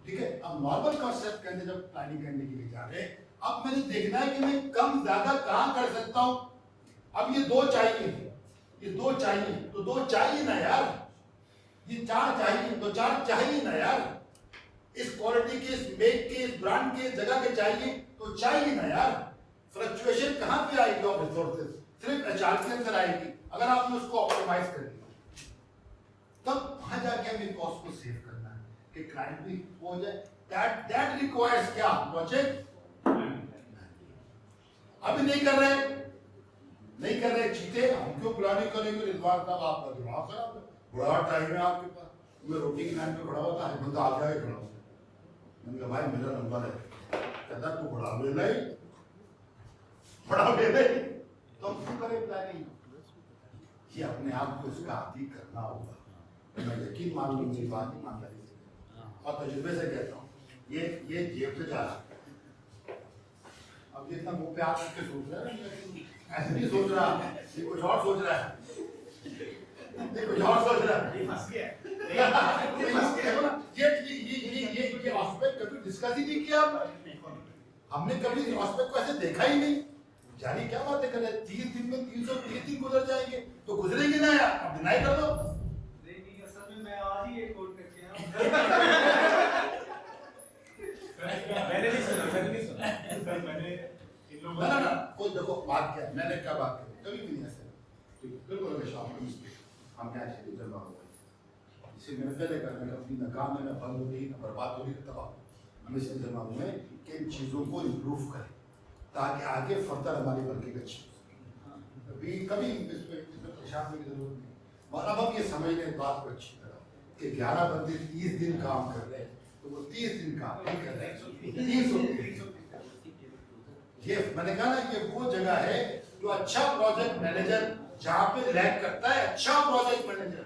A: ठीक है? अब नॉर्मल कॉन्सेप्ट के अंदर जब प्लानिंग करने के लिए जा रहे हैं, अब मैंने देखना है कि मैं कम ज्यादा कहां कर सकता हूं। अब ये दो चाहिए, ये दो चाहिए, तो दो चाहिए ना यार, ये चार चाहिए तो चार चाहिए ना यार, इस क्वालिटी के, इस मेक के, इस ब्रांड के, जगह के चाहिए तो चाहिए ना यार। फ्लक्चुएशन कहां पे आएगी ऑफ रिसोर्सेज? सिर्फ एचआर के अंदर आएगी, अगर आपने उसको ऑप्टिमाइज कर लिया, तब वहां जाके हमें कॉस्ट को सेव करना है कि क्लाइंट भी हो जाए। दैट रिक्वायर्स क्या? प्रोजेक्ट अभी नहीं कर रहे, नहीं कर रहे, चीते हम क्यों प्लानिंग करेंगे? रिजवान साहब आपका दिमाग खराब है, बड़ा टाइम है आपके पास, मैं रोटी की लाइन पे खड़ा होता है, बंदा आ जाए खड़ा होता है, मैंने कहा भाई मेरा नंबर है, कहता तू बड़ा वेला ही, बड़ा वेला ही, तो हम क्यों करें प्लानिंग? ये अपने आप को इसका आदि करना होगा। मैं यकीन मान लूँ मेरी बात ईमानदारी से और तजुर्बे से कहता हूँ, ये जेब से जा रहा है। अब ये इतना मुंह पे हाथ रख के सोच रहा है, ऐसे नहीं सोच रहा, ये कुछ और सोच रहा है, ये कुछ और सोच रहा है,
D: ये फंस गया
A: ये एस्पेक्ट कभी डिस्कस ही नहीं किया हमने, कभी एस्पेक्ट को ऐसे देखा ही नहीं। जानी क्या बातें कर रहे हैं, 30 दिन में 330 दिन गुजर जाएंगे, तो गुजरेंगे ना यार, अब डिनाई कर दो।
B: नहीं, असल में मैं आज ही एक कोट करके आया
C: मैंने नहीं सुना सर, मैंने इन लोगों
A: ना कोई देखो बात क्या है, मैंने क्या बात की, कभी भी नहीं ऐसे, बिल्कुल हमेशा हम क्या ऐसे जमा हो गए, इसे मैंने पहले कहा था, अपनी नाकाम में बंद हो गई, बर्बाद हो गई, तबाह, हम इसे जमा हुए कि इन चीज़ों को इम्प्रूव करें ताकि आगे फर्दर हमारी वर्किंग अच्छी हो सके। कभी इसमें परेशान होने की जरूरत नहीं। और अब हम ये समझ लें बात को अच्छी तरह कि 11 बंदे 30 दिन काम कर रहे हैं, तो वो 30 दिन काम नहीं कर रहे हैं, 300 ये मैंने कहा ना, ये वो जगह है जो अच्छा प्रोजेक्ट मैनेजर जहाँ पे लैग करता है, अच्छा प्रोजेक्ट मैनेजर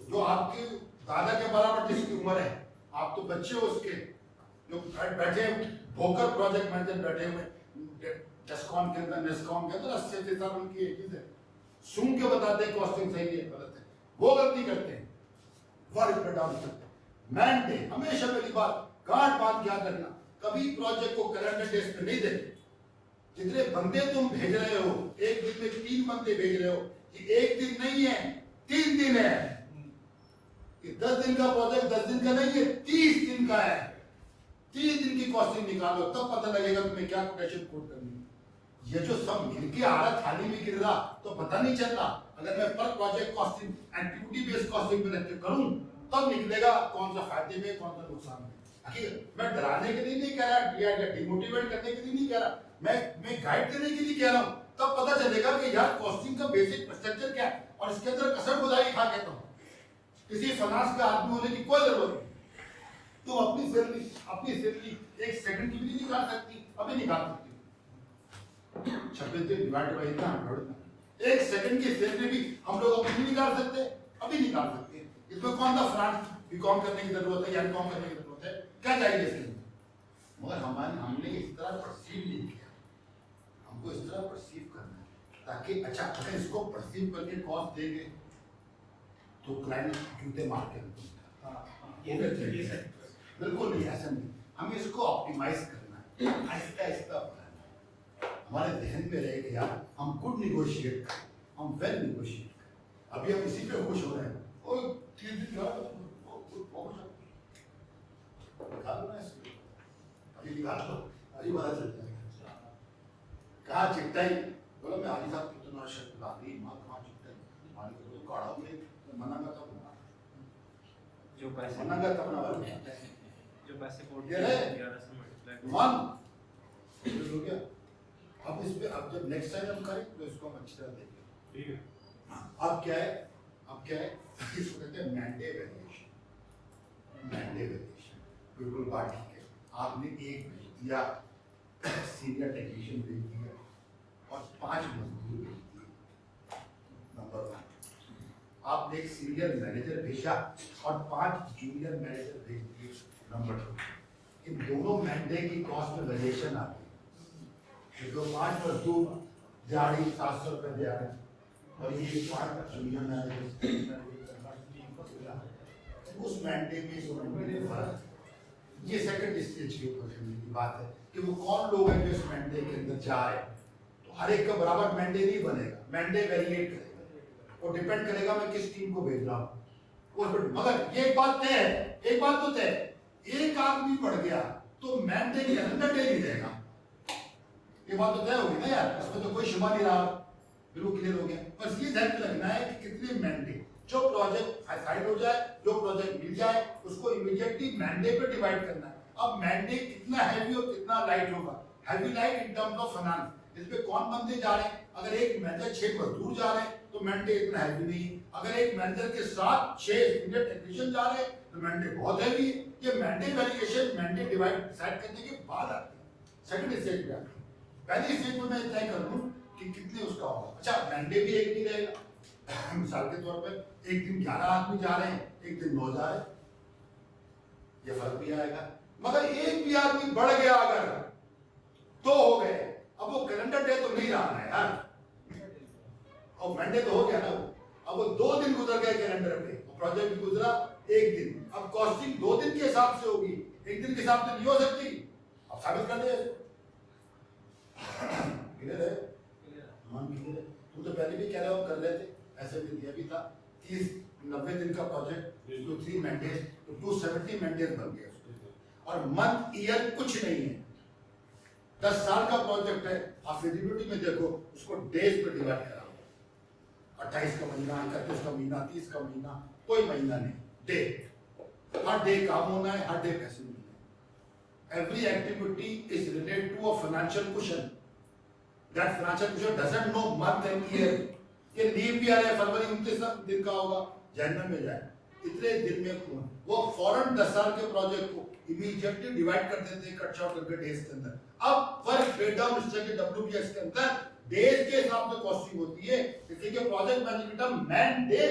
A: जो आपके दादा के बराबर जिसकी उम्र है, आप तो बच्चे हो उसके, जो बैठे भोकर प्रोजेक्ट मैनेजर बैठे हुए डेस्कॉन के अंदर, नेस्कॉन के अंदर 80 साल उनकी एक चीज है, सुन के बताते हैं कॉस्टिंग सही है गलत है, वो गलती करते हैं, वर्क पे डाउन करते हैं। मैंडे हमेशा मेरी बात गांठ बांध क्या करना, कभी प्रोजेक्ट को कैलेंडर डेज पे नहीं देते। जितने बंदे तुम भेज रहे हो, एक दिन में 3 बंदे भेज रहे हो, ये एक दिन नहीं है, 3 दिन है। ये 10 दिन का प्रोजेक्ट 10 दिन का नहीं है, 30 दिन का है। 30 दिन की कॉस्टिंग निकालो, तब पता लगेगा तुम्हें क्या कोटेशन कोड करनी है। ये जो सब मिलके आ रहा थाली में गिर रहा तो पता नहीं चल रहा। अगर मैं पर project costing, activity based costing में रख करूं, तब निकलेगा कौन सा फायदे में, कौन सा नुकसान में। मैं डराने के लिए नहीं कह रहा या डिमोटिवेट करने के लिए नहीं कह रहा, मैं गाइड करने के लिए कह रहा हूं। तब पता चलेगा कि यार कॉस्टिंग का बेसिक स्ट्रक्चर क्या है, और इसके अंदर कसर खुदाई खा कहता हूं, किसी फाइनेंस का आदमी होने की कोई जरूरत नहीं। तुम अपनी सैलरी 1 सेकंड की भी नहीं निकाल सकती, अभी निकाल सकती 26 दिन डिवाइड बाय इतना 100, 1 सेकंड की सैलरी भी हम लोग अभी नहीं निकाल सकते, अभी निकाल सकते हैं। इसमें कौन सा फ्रांस बीकॉम करने की जरूरत है या एमकॉम करने की जरूरत है, क्या चाहिए इसके लिए? मगर हमने इस तरह परसीव नहीं किया, हमको इस तरह परसीव करना है ताकि अच्छा, अगर इसको परसीव करके कॉस्ट देंगे तो क्लाइंट जूते मार के बिल्कुल नहीं, ऐसा नहीं। हमें इसको ऑप्टिमाइज करना है, आहिस्ता आहिस्ता बढ़ाना है। हमारे जहन में रहे कि यार हम गुड निगोशिएट करें, हम वेल निगोशिएट करें। अभी हम इसी पे खुश हो रहे हैं। और 30 दिन बाद दिखा दो ना इसको, अभी दिखा दो, अभी पता चल जाएगा। कहाँ चिट्टाई बोला मैं हाजी साहब कितना शर्त ला दी माँ कहाँ चिट्टाई हाजी को तो काढ़ा में मना का तब
F: जो पैसे
A: मना का तब ना वाला
F: जो पैसे कोर्ट
A: ये है
F: 11 से मल्टीप्लाई
A: वन हो गया। अब इस पे अब जब नेक्स्ट टाइम हम करें तो इसको हम अच्छी तरह देखें।
C: ठीक है।
A: अब क्या है, अब क्या है, इसको कहते हैं मैंडे वेरिएशन। मैंडे वेरिएशन बिल्कुल बात ठीक है। आपने एक भेज दिया, सीनियर टेक्नीशियन भेज दिया और 5 मजदूर भेज दिए, नंबर 1। आपने एक सीनियर मैनेजर भेजा और 5 जूनियर मैनेजर भेज दिए, नंबर 2। इन दोनों मैंडे की कॉस्ट में वेरिएशन आती है। जो 5 मजदूर दिहाड़ी 700 रुपये दिहाड़ी और ये 5 जूनियर मैनेजर उस मैंडे में इस मैंडे में फर्क। ये सेकंड स्टेज के ऊपर की बात है कि वो कौन लोग हैं जो इस मैंडे के अंदर जा रहे हैं। तो हर एक का बराबर मैंडे नहीं बनेगा, मैंडे वेरिएट करेगा और डिपेंड करेगा मैं किस टीम को भेज रहा हूँ उस पर। मगर ये बात तय है, एक बात तो तय है, एक आदमी बढ़ गया तो मैंडे कैलेंडर डे नहीं रहेगा। ये बात तो तय होगी ना यार, इसमें तो कोई शुमा नहीं रहा, बिल्कुल क्लियर हो गया। बस ये ध्यान रखना है कि कितने मैंडे, जो प्रोजेक्ट साइड हो जाए, जो प्रोजेक्ट मिल जाए उसको इमीडिएटली मैंडे पे डिवाइड करना है। अब मैंडे कितना हैवी और कितना लाइट होगा, heavy light in terms of finance, इस पे कौन बंदे जा रहे हैं। अगर एक मैनेजर 6 मजदूर जा रहे हैं तो मैंडे इतना हैवी नहीं है। अगर एक मैनेजर के साथ 6 सीनियर टेक्नीशियन जा रहे हैं तो मैंडे बहुत हैवी है। ये मैंडे वेरिएशन मैंडे डिवाइड डिसाइड करने के बाद आती है, सेकंड स्टेज पे आती है। पहली स्टेज में मैं तय कर लूं कि कितने उसका होगा। अच्छा मैंडे भी एक नहीं रहेगा, मिसाल के तौर पर एक दिन 11 आदमी जा रहे हैं, एक दिन 9 जा रहे हैं, ये फर्क भी आएगा। मगर एक भी आदमी बढ़ गया अगर तो हो गए, अब वो कैलेंडर डे तो नहीं रहा है यार, और मंडे तो हो गया ना वो। अब वो 2 दिन गुजर गए कैलेंडर पे, प्रोजेक्ट भी गुजरा 1 दिन। अब कॉस्टिंग 2 दिन के हिसाब से होगी, 1 दिन के हिसाब से नहीं हो सकती। अब साबित कर दे क्लियर है, हाँ क्लियर है। तुम तो पहले भी कह रहे हो कर रहे थे, ऐसे भी दिया भी था 30-90 दिन का प्रोजेक्ट, तो 3 मंडेज तो 270 मंडेज बन गया और मंथ ईयर कुछ नहीं है। 10 साल का प्रोजेक्ट है, आप फिजिबिलिटी में देखो उसको डेज पे डिवाइड करा, 28 का महीना, 31 का महीना, 30 का महीना, कोई महीना नहीं, डे। हर डे काम होना है, हर डे पैसे मिलना है। Every activity is related to a financial cushion. That financial cushion doesn't know month and year. ये लीप ईयर है, फरवरी 29 दिन का होगा, जनवरी में जाए इतने दिन में कौन वो फौरन 10 साल के प्रोजेक्ट को इमीडिएटली डिवाइड कर देते हैं, कट शॉर्ट करके डेज के अंदर। अब वर्क ब्रेकडाउन स्ट्रक्चर डब्ल्यूपीएस के अंदर डेज के हिसाब से कॉस्टिंग होती है, इसलिए कि प्रोजेक्ट मैनेजमेंट का मैन डे,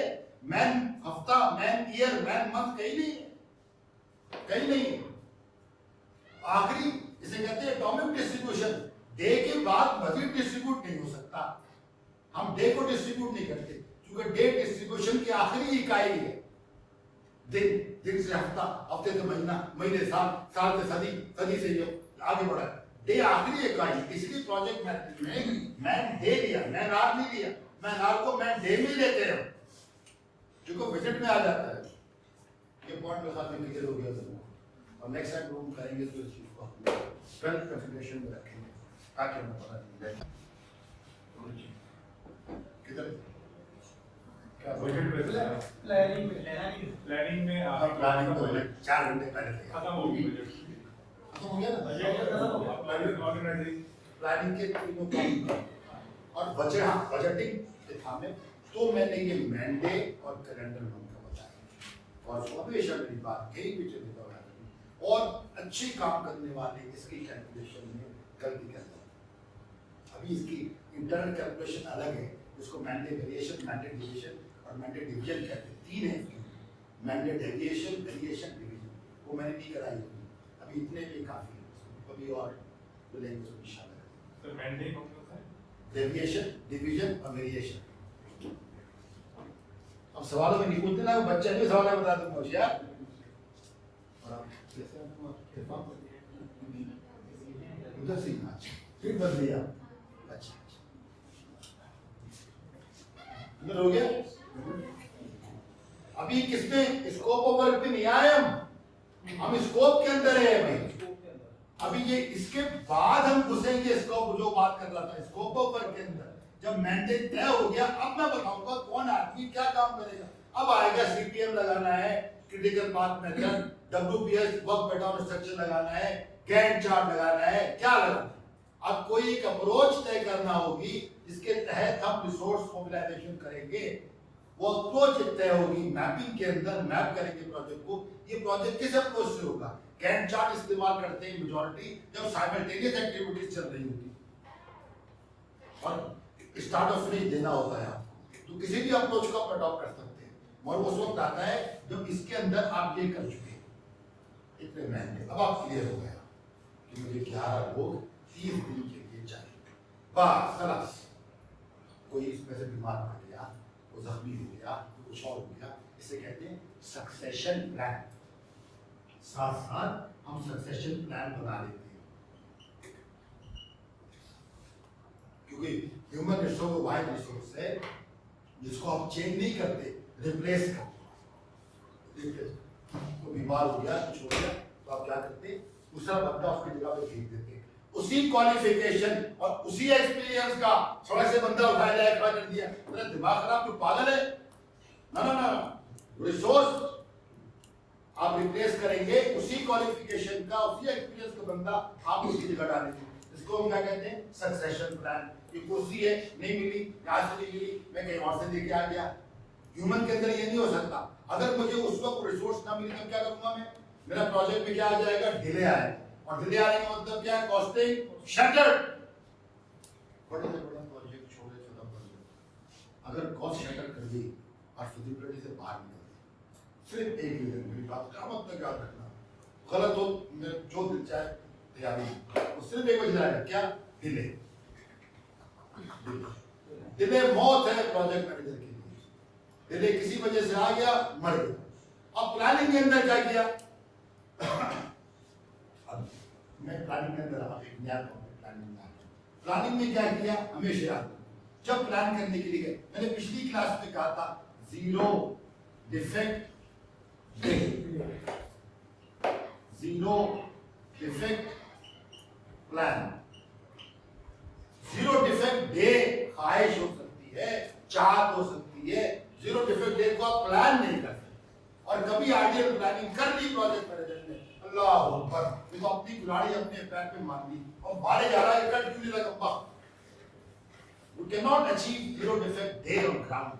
A: मैन हफ्ता, मैन ईयर, मैन मंथ कहीं नहीं है, कहीं नहीं है। आखिरी इसे कहते हैं एटॉमिक डिस्ट्रीब्यूशन। डे के बाद मजीद डिस्ट्रीब्यूट नहीं हो सकता, हम डे को डिस्ट्रीब्यूट नहीं करते क्योंकि डे डिस्ट्रीब्यूशन की आखिरी इकाई है। दिन, दिन से हफ्ता, हफ्ते से महीना, महीने साल, साल से सदी, सदी से ये आगे बढ़ा। डे आखिरी इकाई, इसलिए प्रोजेक्ट मैनेजमेंट में मैन डे लिया, मैन आवर नहीं लिया। मैन आवर को मैन डे में लेते हैं जो बजट में आ जाता है। ये पॉइंट मेरे साथ में क्लियर हो गया था। और नेक्स्ट टाइम हम करेंगे तो इस चीज को हम 12 कंसीडरेशन में रखेंगे ताकि हमें पता चल जाए किधर क्या
C: बजट पे
B: प्लानिंग
C: प्लानिंग में
A: अब प्लानिंग तो 4 घंटे पहले थे,
C: खत्म होगी बजट
A: खत्म हो गया ना।
C: बजट ऑर्गेनाइजिंग
A: प्लानिंग के तीनों काम कर और बजट, हाँ बजटिंग के थामे तो मैंने ये मैंडे और कैलेंडर मंथ का बताया और हमेशा मेरी बात कहीं भी चली और अच्छे काम करने वाले इसकी कैलकुलेशन में गलती करते हैं। अभी इसकी इंटरनल कैलकुलेशन अलग है, इसको मैंडे वेरिएशन, मैंडे डिवीजन और मैंडे डिवीजन कहते हैं। 3 है इसकी, मैंडे डेविएशन, वेरिएशन, डिवीजन। वो मैंने नहीं कराई होगी, अभी इतने भी काफी है, कभी और बोलेंगे तो इंशाल्लाह।
C: तो मैंडे कौन सा है?
A: डेविएशन, डिवीजन और वेरिएशन। अब सवालों में नहीं पूछते ना, बच्चे भी सवाल बता दूंगा होशियार। और आप कैसे उधर से फिर बदलिए आप। अच्छा इधर हो गया। अभी किसमें स्कोप ऑफ वर्क पे नहीं आए हम स्कोप के अंदर है अभी।
B: स्कोप के अंदर
A: अभी ये इसके बाद हम घुसेंगे स्कोप, जो बात कर रहा था स्कोप ऑफ वर्क के अंदर। जब मैंडेट तय हो गया अब मैं बताऊंगा कौन आदमी क्या काम करेगा। अब आएगा सीपीएम लगाना है, critical path method, WPS work pattern structure लगाना है, गैंट चार्ट लगाना है, क्या लगाना है। अब कोई एक अप्रोच तय करना होगी जिसके तहत हम रिसोर्स मोबिलाइजेशन करेंगे। वो अप्रोच तय होगी मैपिंग के अंदर, मैप करेंगे प्रोजेक्ट को। ये प्रोजेक्ट किस अप्रोच से होगा? गैंट चार्ट इस्तेमाल करते हैं मेजॉरिटी जब साइमल्टेनियस एक्टिविटीज चल रही होती और स्टार्ट और फिनिश देना होता है आपको, तो किसी भी अप्रोच को आप अडॉप्ट कर सकते हैं। और उस वक्त आता है जब इसके अंदर आप ये कर चुके इतने महीने, अब आप क्लियर हो गया कि मुझे 11 लोग 30 दिन के लिए चाहिए, बस खलास। कोई इसमें से बीमार पड़ गया, वो जख्मी हो गया, कुछ और हो गया, इसे कहते हैं सक्सेशन प्लान। साथ साथ हम सक्सेशन प्लान बना लेते हैं, क्योंकि ह्यूमन रिसोर्स वाइड रिसोर्स है जिसको आप चेंज नहीं करते, रिप्लेस करते। तो बीमार हो गया, कुछ हो गया, तो आप क्या करते, दूसरा बंदा उसकी जगह पे भेज देते। उसी क्वालिफिकेशन और उसी एक्सपीरियंस का थोड़ा से बंदा उठाया जाए, खड़ा कर दिया। तेरा दिमाग खराब, तो पागल है? ना ना ना, रिसोर्स आप रिप्लेस करेंगे, उसी क्वालिफिकेशन का, उसी एक्सपीरियंस का बंदा आप उसकी जगह डालेंगे। इसको हम क्या कहते हैं? Succession plan. ये कुर्सी है, नहीं मिली, यहाँ से नहीं मिली, मैं कहीं और से लेके आ गया। ह्यूमन के अंदर ये नहीं हो सकता। अगर मुझे उस वक्त रिसोर्स ना मिले तो क्या करूंगा मैं? मेरा प्रोजेक्ट में क्या आ जाएगा? डिले आएगा, और डिले आने का मतलब क्या है? Costing shattered. बड़े से बड़ा प्रोजेक्ट, छोटे से छोटा प्रोजेक्ट, अगर कॉस्ट शटर कर दी और फिजिबिलिटी से बाहर निकल दी, सिर्फ एक रीजन, मेरी बात का मतलब याद रखना, गलत हो जो दिल चाहे तैयारी, वो सिर्फ एक वजह है, क्या? डिले। डिले मौत है प्रोजेक्ट मैनेजर के लिए। डिले किसी वजह से आ गया, मर गया। अब प्लानिंग के अंदर क्या किया? अब मैं प्लानिंग के अंदर एक नया प्लानिंग में क्या किया? हमेशा याद रखो, जब प्लान करने के लिए गए, मैंने पिछली क्लास में कहा था zero defect day, zero defect plan. Zero defect day ख्वाहिश हो सकती है, चाहत हो सकती है, जीरो डिफेक्ट डे को आप प्लान नहीं कर सकते। और कभी आइडियल प्लानिंग कर ली प्रोजेक्ट मैनेजर ने, अल्लाह अकबर, ये तो अपनी कुल्हाड़ी अपने पैर पे मार ली और बाहर जा रहा है, कट क्यों नहीं लगा? You cannot achieve zero defect day on ground.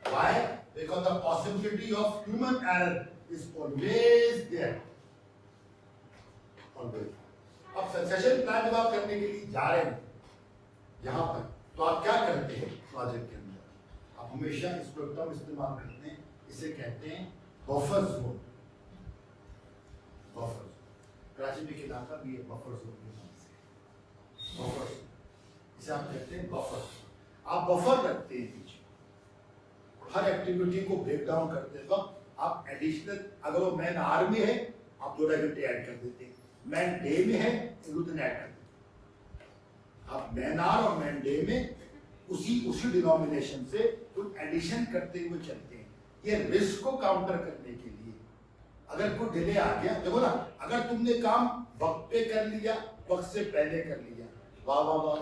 A: Why? Because the possibility of human error is always there. Always. अब सक्सेशन प्लान जब आप करने के लिए जा रहे हैं यहाँ पर, तो आप क्या करते हैं प्रोजेक्ट के अंदर? आप हमेशा इसको टर्म इस्तेमाल करते हैं, इसे कहते हैं बफर जोन। बफर, कराची में इलाका भी है बफर जोन के नाम से, बफर, इसे आप कहते हैं बफर। आप बफर रखते हैं पीछे, हर एक्टिविटी को ब्रेक डाउन करते वक्त आप एडिशनल, अगर वो मैन आर में है आप 2 घंटे ऐड कर देते हैं, मैन डे में है 2 दिन ऐड कर देते हैं। आप मैन आर और मैन डे में उसी डिनोमिनेशन से कुछ एडिशन करते हुए चलते हैं। ये रिस्क को काउंटर करने के लिए, अगर कोई डिले आ गया, देखो ना, अगर तुमने काम वक्त पे कर लिया, वक्त से पहले कर लिया, वाह वाह वाह।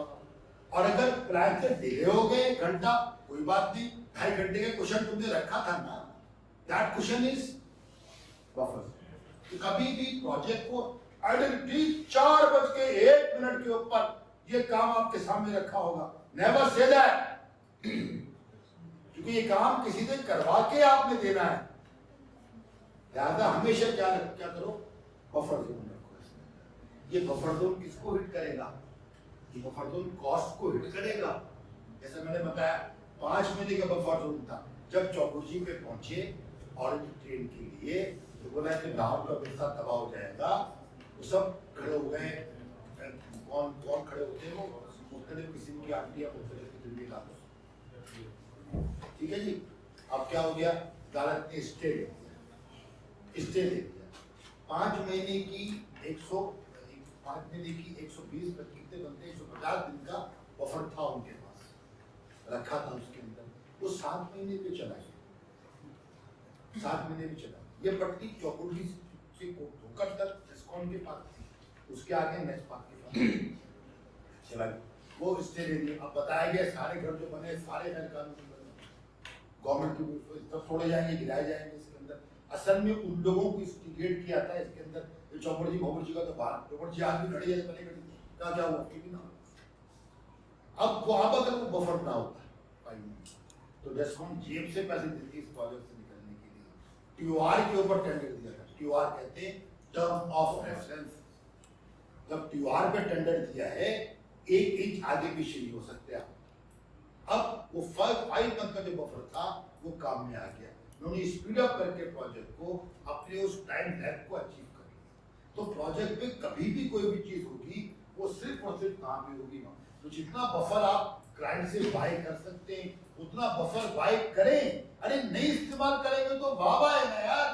A: और अगर प्लान से डिले हो गए घंटा, कोई बात नहीं, 2.5 घंटे का क्वेश्चन तुमने रखा था ना, दैट क्वेश्चन इज बफर। तो कभी भी प्रोजेक्ट को आइडेंटिटी 4:01 के ऊपर ये काम आपके सामने रखा होगा, नेवर से दैट, क्योंकि ये काम किसी से करवा के आपने देना है। लिहाजा हमेशा क्या करो? बफर जोन रखो। ये बफर जोन किसको हिट करेगा? ये बफर जोन कॉस्ट को हिट करेगा। जैसे मैंने बताया 5 महीने का बफर जोन था। जब चौबुर्जी पे पहुंचे ऑरेंज ट्रेन के लिए, तो बोला कि गांव का विरसा तबाह हो जाएगा, वो सब खड़े हो गए। कौन कौन खड़े होते हैं? वो मुख्तलिफ किस्म की आंटियां, मुख्तलिफ किस्म के इलाकों, ठीक है जी। अब क्या हो गया? अदालत ने स्टे ले दिया 5 महीने की 5 महीने की 120 कितने बनते हैं, 150 दिन का बफर था उनके पास, रखा था उसके अंदर। वो 7 महीने पे चला गया, 7 महीने में चला। ये पट्टी चौकुंडी से होकर तक डिस्काउंट के पास थी, उसके आगे नेक्स्ट पार्क के पास चला गया। वो स्टे ले लिया। अब बताया गया सारे घर जो बने सारे गैर कानूनी बने, गवर्नमेंट की तब छोड़े जाएंगे, गिराए जाएंगे इसके अंदर। असल में उन लोगों को इंस्टिगेट किया था इसके अंदर, चौपड़ जी भोपर जी का तो बाहर, चौपड़ जी आज भी लड़ी है बने खड़ी, क्या हुआ कि ना। अब वो अब अगर वो बफर ना होता तो डिस्काउंट जेब से पैसे देती इस प्रोजेक्ट से निकलने के लिए। टीओआर के ऊपर टेंडर दिया था, टीओआर कहते हैं टर्म ऑफ रेफरेंस। जब टीओआर पे टेंडर दिया है 1 इंच आगे पीछे नहीं हो सकते आप। अब वो 5 मंथ का जो बफर था वो काम में आ गया, उन्होंने स्पीड अप करके प्रोजेक्ट को अपने उस टाइम लैब को अचीव कर लिया। तो प्रोजेक्ट में कभी भी कोई भी चीज होगी वो सिर्फ और सिर्फ कहाँ पे होगी ना, तो जितना बफर आप क्लाइंट से बाय कर सकते हैं उतना बफर बाय करें। अरे नहीं इस्तेमाल करेंगे तो बाबा है ना यार।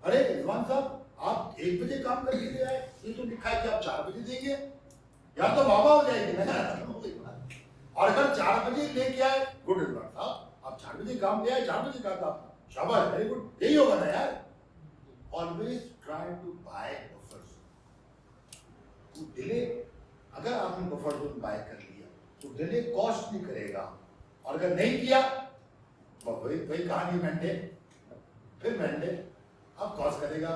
A: अरे रिजवान साहब आप 1 बजे काम करके दे आए, ये तो लिखा है कि आप 4 बजे देंगे, या तो बाबा हो जाएगी ना यार। और अगर 4 बजे लेके आए, गुड रिजवान साहब आप 4 बजे काम ले आए, 4 बजे कहा था आपका, शाबाश वेरी गुड, यही होगा ना यार। Always try to buy buffers to delay. अगर आपने बफर जोन बाय कर लिया तो डिले कॉस्ट नहीं करेगा, और अगर नहीं किया तो वही कहानी मैंडेट, फिर मैंडेट अब कॉस्ट करेगा।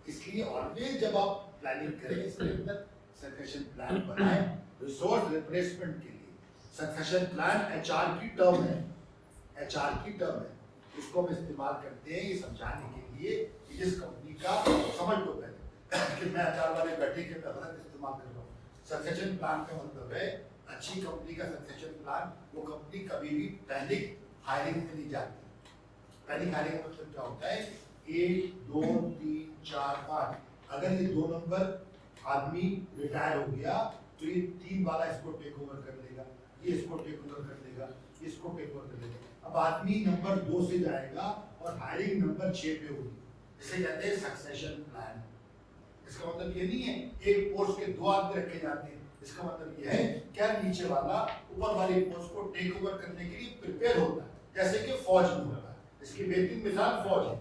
A: इसलिए ऑलवेज जब आप प्लानिंग करें इसके अंदर सक्सेशन प्लान बनाएं रिसोर्स रिप्लेसमेंट के लिए। सक्सेशन प्लान एचआर की टर्म है, एचआर की टर्म है, इसको हम इस्तेमाल करते हैं ये समझाने के लिए कि जिस कंपनी का समझ लो पहले कि मैं एचआर वाले बैठे के गलत इस्तेमाल कर रहा हूँ। सक्सेशन प्लान का मतलब है अच्छी कंपनी का सक्सेशन प्लान, वो कंपनी कभी भी पैनिक हायरिंग में नहीं जाती। पैनिक हायरिंग का मतलब क्या होता है, 1 2 3 4 5, अगर ये 2 नंबर आदमी रिटायर हो गया तो ये 3 वाला इसको टेक ओवर कर लेगा, ये इसको टेक ओवर कर लेगा, इसको टेक ओवर कर लेगा। अब आदमी नंबर 2 से जाएगा और हायरिंग नंबर 6 पे होगी, इसे कहते हैं सक्सेशन प्लान। इसका मतलब ये नहीं है एक पोस्ट के 2 आदमी रखे जाते हैं, इसका मतलब ये है क्या नीचे वाला ऊपर वाली पोस्ट को टेक ओवर करने के लिए प्रिपेयर होता है, जैसे कि फौज में होता है। इसकी बेहतरीन मिसाल फौज है।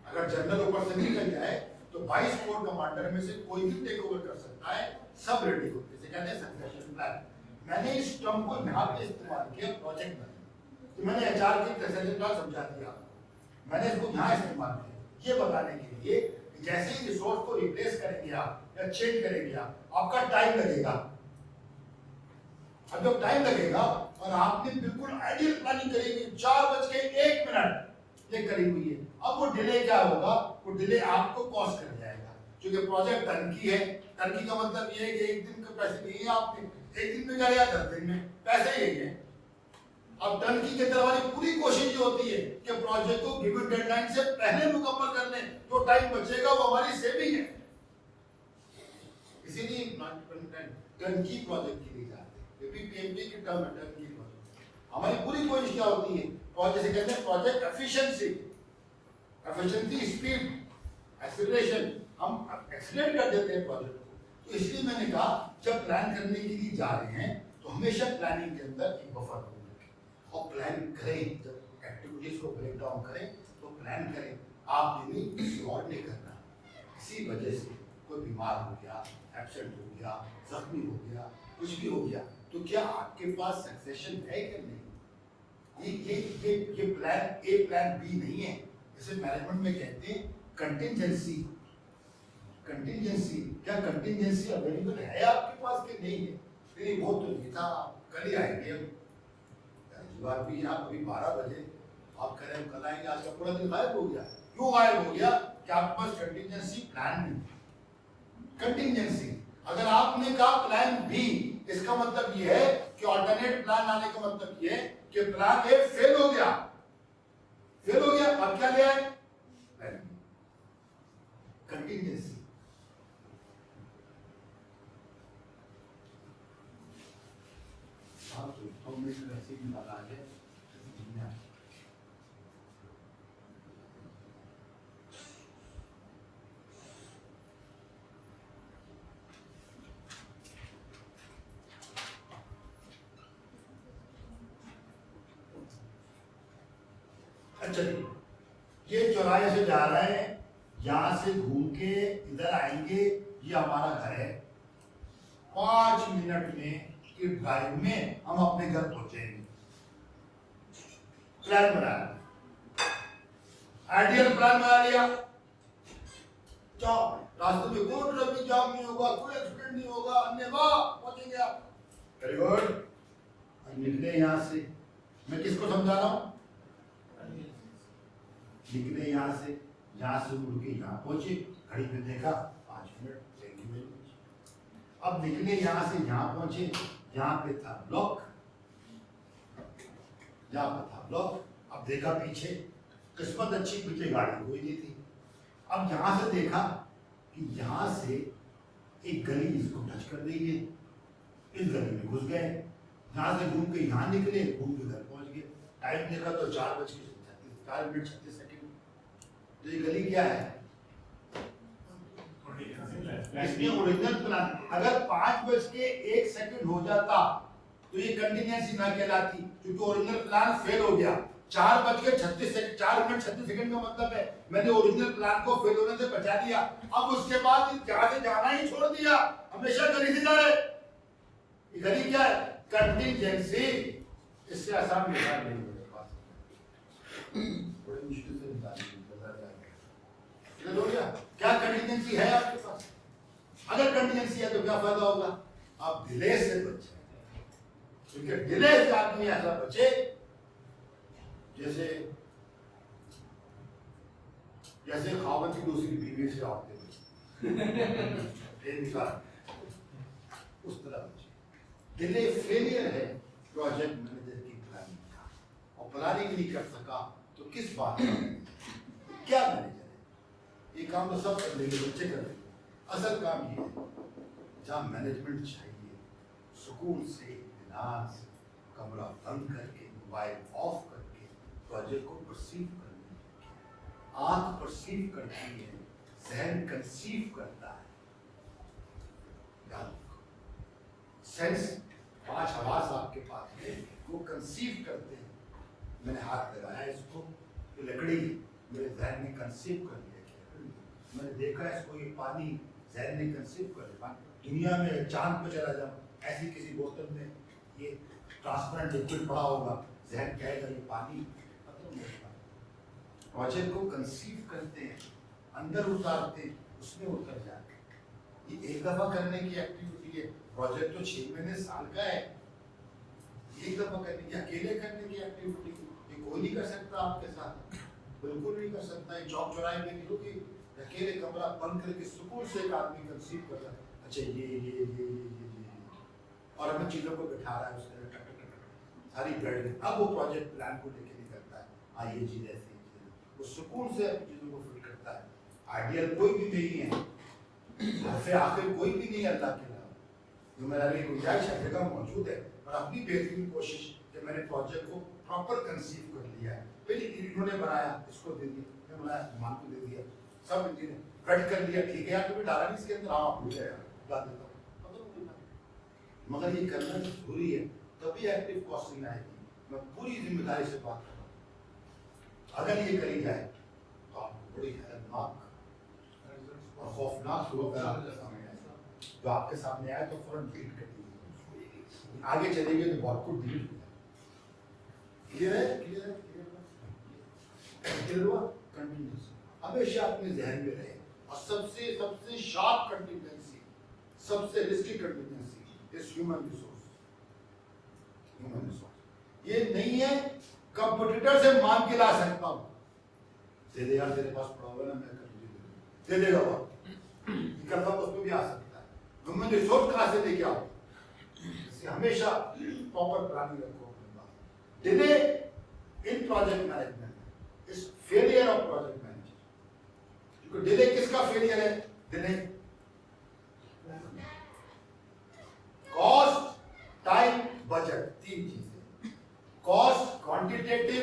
A: अगर जनरल ऊपर से निकल जाए तो 22 कोर कमांडर में से कोई भी टेक ओवर कर सकता है, सब रेडी होते हैं, इसे कहते हैं सक्सेशन प्लान। मैंने इस टर्म को यहाँ पे इस्तेमाल किया प्रोजेक्ट में, तो मैंने एचआर की सक्सेशन प्लान समझा दिया, मैंने इसको यहाँ इस्तेमाल किया ये बताने के लिए कि जैसे ही रिसोर्स को रिप्लेस करेंगे आप या चेंज करेंगे आप, आपका टाइम लगेगा। अब जब टाइम लगेगा और आपने बिल्कुल आइडियल प्लानिंग करेंगे 4:01 ये करी हुई है, अब वो डिले क्या होगा, वो डिले आपको कॉस्ट कर जाएगा। क्योंकि प्रोजेक्ट टर्नकी है, टर्नकी का मतलब ये है कि 1 दिन के पैसे नहीं है आपने, 1 दिन में जाएगा 10 दिन में, पैसे यही है। अब टर्नकी के तरफ वाली पूरी कोशिश ये होती है कि प्रोजेक्ट को गिवन डेडलाइन से पहले मुकम्मल कर लें, जो टाइम बचेगा वो हमारी सेविंग है। इसीलिए टर्नकी प्रोजेक्ट के लिए जाते हैं, ये भी पीएमपी की टर्म है टर्नकी प्रोजेक्ट। हमारी पूरी कोशिश क्या होती है, प्रोजेक्ट से कहते हैं project efficiency, efficiency speed acceleration, हम एक्सीलरेट कर देते हैं प्रोजेक्ट को। तो इसलिए मैंने कहा जब प्लान करने के लिए जा रहे हैं तो हमेशा प्लानिंग के अंदर एक बफर हो और प्लान करें, जब एक्टिविटीज को ब्रेक डाउन करें तो प्लान करें। आप नहीं किसी और ने करना, किसी वजह से कोई बीमार हो गया, एब्सेंट हो गया, जख्मी हो गया, कुछ भी हो गया, तो क्या आपके पास सक्सेशन है कि नहीं? ये प्लान ए प्लान बी नहीं है, इसे मैनेजमेंट में कहते हैं कंटिंजेंसी। कंटिंजेंसी, क्या कंटिंजेंसी अवेलेबल है आपके पास कि नहीं है? नहीं वो तो नहीं था, कल ही आएंगे। बात भी आप अभी 12 बजे आप कह रहे हैं कल आएंगे, आज का पूरा दिन गायब हो गया। क्यों गायब हो गया? कि आपके पास कंटिंजेंसी प्लान नहीं। कंटिंजेंसी अगर आपने कहा प्लान बी, इसका मतलब ये है कि अल्टरनेट प्लान लाने का मतलब ये है कि प्लान ए फेल हो गया, फेल हो गया, अब क्या ले आए? Plan B. कंटिंजेंसी तो मिनट ऐसे ही निकाला है। अच्छा जी, ये चौराहे से जा रहे हैं, यहाँ से घूम के इधर आएंगे, ये हमारा घर है। 5 मिनट में की ड्राइव में हम अपने घर पहुंचेंगे। प्लान बनाया, आइडियल प्लान बना लिया। जाओ, रास्ते में कोई ट्रैफिक जाम नहीं होगा, कोई एक्सीडेंट नहीं होगा, अन्य पहुंचेंगे आप। Very good. अब निकले यहाँ से, मैं किसको समझा रहा हूँ? निकले यहाँ से मुड़ के यहाँ पहुंचे, घड़ी में देखा 5 minute, thank you very much. अब निकले यहाँ से यहाँ पहुंचे, यहाँ पे था ब्लॉक, यहाँ पे था ब्लॉक। अब देखा पीछे, किस्मत अच्छी, पीछे गाड़ी कोई नहीं थी। अब यहाँ से देखा कि यहाँ से एक गली इसको टच कर रही है, इस गली में घुस गए, यहाँ से घूम के यहाँ निकले, घूम के घर पहुंच गए। टाइम देखा तो 4:36 तो ये गली क्या है? इसमें ओरिजिनल प्लान, अगर 5:01 हो जाता तो ये कंटिन्यूएंसी ना कहलाती, क्योंकि ओरिजिनल प्लान फेल हो गया। 4:36 4 मिनट 36 सेकंड का मतलब है मैंने ओरिजिनल प्लान को फेल होने से बचा दिया। अब उसके बाद जहां से जाना ही छोड़ दिया, हमेशा गली से जा रहे। ये गली क्या है? कंटिजेंसी। इससे आसान निकाल नहीं मेरे पास, बड़ी मुश्किल से निकालनी हो गया। क्या कंटिजेंसी है आपके पास? अगर कंटिजेंसी है तो क्या फायदा होगा? आप डिले से बचे, क्योंकि डिले से आदमी ऐसा बचे जैसे खावत की दूसरी बीवी से औरतें उस तरह बचे। डिले फेलियर है प्रोजेक्ट मैनेजर की प्लानिंग का, और प्लानिंग नहीं कर सका तो किस बात का क्या मैनेजर है? ये काम तो सब कर लेंगे, बच्चे कर लेंगे। असल काम ये है, जहाँ मैनेजमेंट चाहिए, सुकून से, इत्मीनान से, कमरा बंद करके, मोबाइल ऑफ करके प्रोजेक्ट को परसीव करने की। आंख परसीव करती है, जहन कंसीव करता है। याद रखो, सेंस 5 हवास आपके पास है, वो कंसीव करते हैं। मैंने हाथ लगाया इसको, ये लकड़ी मेरे जहन ने कंसीव कर लिया। मैंने देखा इसको, ये पानी जहन ने कंसीव कर लिया। दुनिया में चांद पे चला जाऊं, ऐसी किसी बोतल में ये ट्रांसपेरेंट लिक्विड पड़ा होगा, जहन कहेगा ये पानी। प्रोजेक्ट को कंसीव करते हैं, अंदर उतारते हैं, उसमें उतर जाते हैं। ये एक दफा करने की एक्टिविटी है। प्रोजेक्ट तो 6 महीने साल का है, एक दफा करने की, अकेले करने की एक्टिविटी ये कोई नहीं कर सकता आपके साथ, बिल्कुल नहीं कर सकता। ये चौक चौराहे में मिलोगी, अकेले कमरा बंद करके सुकून से एक आदमी कंसीव कर रहा है। अच्छा ये और हमें चीजों को बिठा रहा है, उसके सारी बैठ गई। अब वो प्रोजेक्ट प्लान को लेके निकलता है, ये चीज ऐसी, वो सुकून से अपनी चीजों को फिट करता है। आइडियल कोई भी नहीं है, फिर आखिर कोई भी नहीं है अल्लाह के अलावा, जो मेरा लिए गुंजाइश है, जगह मौजूद है, और अपनी बेहतरीन कोशिश कि मैंने प्रोजेक्ट को प्रॉपर कंसीव कर लिया है। फिर इन्होंने बनाया, इसको दे दिया, मैं बनाया, मान को दे दिया, सब इन्होंने कट कर लिया। ठीक है यार, तुम्हें डाला नहीं इसके अंदर, हाँ भूल गया, डाल देता हूँ। मगर ये करना जरूरी है, तभी एक्टिव कॉस्टिंग आएगी। मैं पूरी जिम्मेदारी से बात कर रहा हूँ। अगर ये करी जाए तो आपको बड़ी खतरनाक और खौफनाक सूरत सामने आएगा। जो आपके सामने आए तो फौरन डिलीट कर दीजिए, आगे चलेंगे तो बहुत कुछ डिलीट हो जाएगा। क्लियर है? क्लियर हुआ? कंटिन्यूस हमेशा अपने जहन में रहे। और सबसे शार्प कंटिजेंसी, सबसे risky contingency is human resource. ये नहीं है कंप्यूटर से मांग के ला सकता हूं, दे दे यार तेरे पास पड़ा हुआ है ना, मैं कर दे देगा वो, करता तो उसमें भी आ सकता है। ह्यूमन रिसोर्स कहां से लेके आओ? हमेशा प्रॉपर प्लानिंग रखो अपने पास। Delay in project management is failure of project manager. क्योंकि डिले किसका फेलियर है? डिले कॉस्ट, टाइम, बजट, 3 चीजें। Cost quantitative,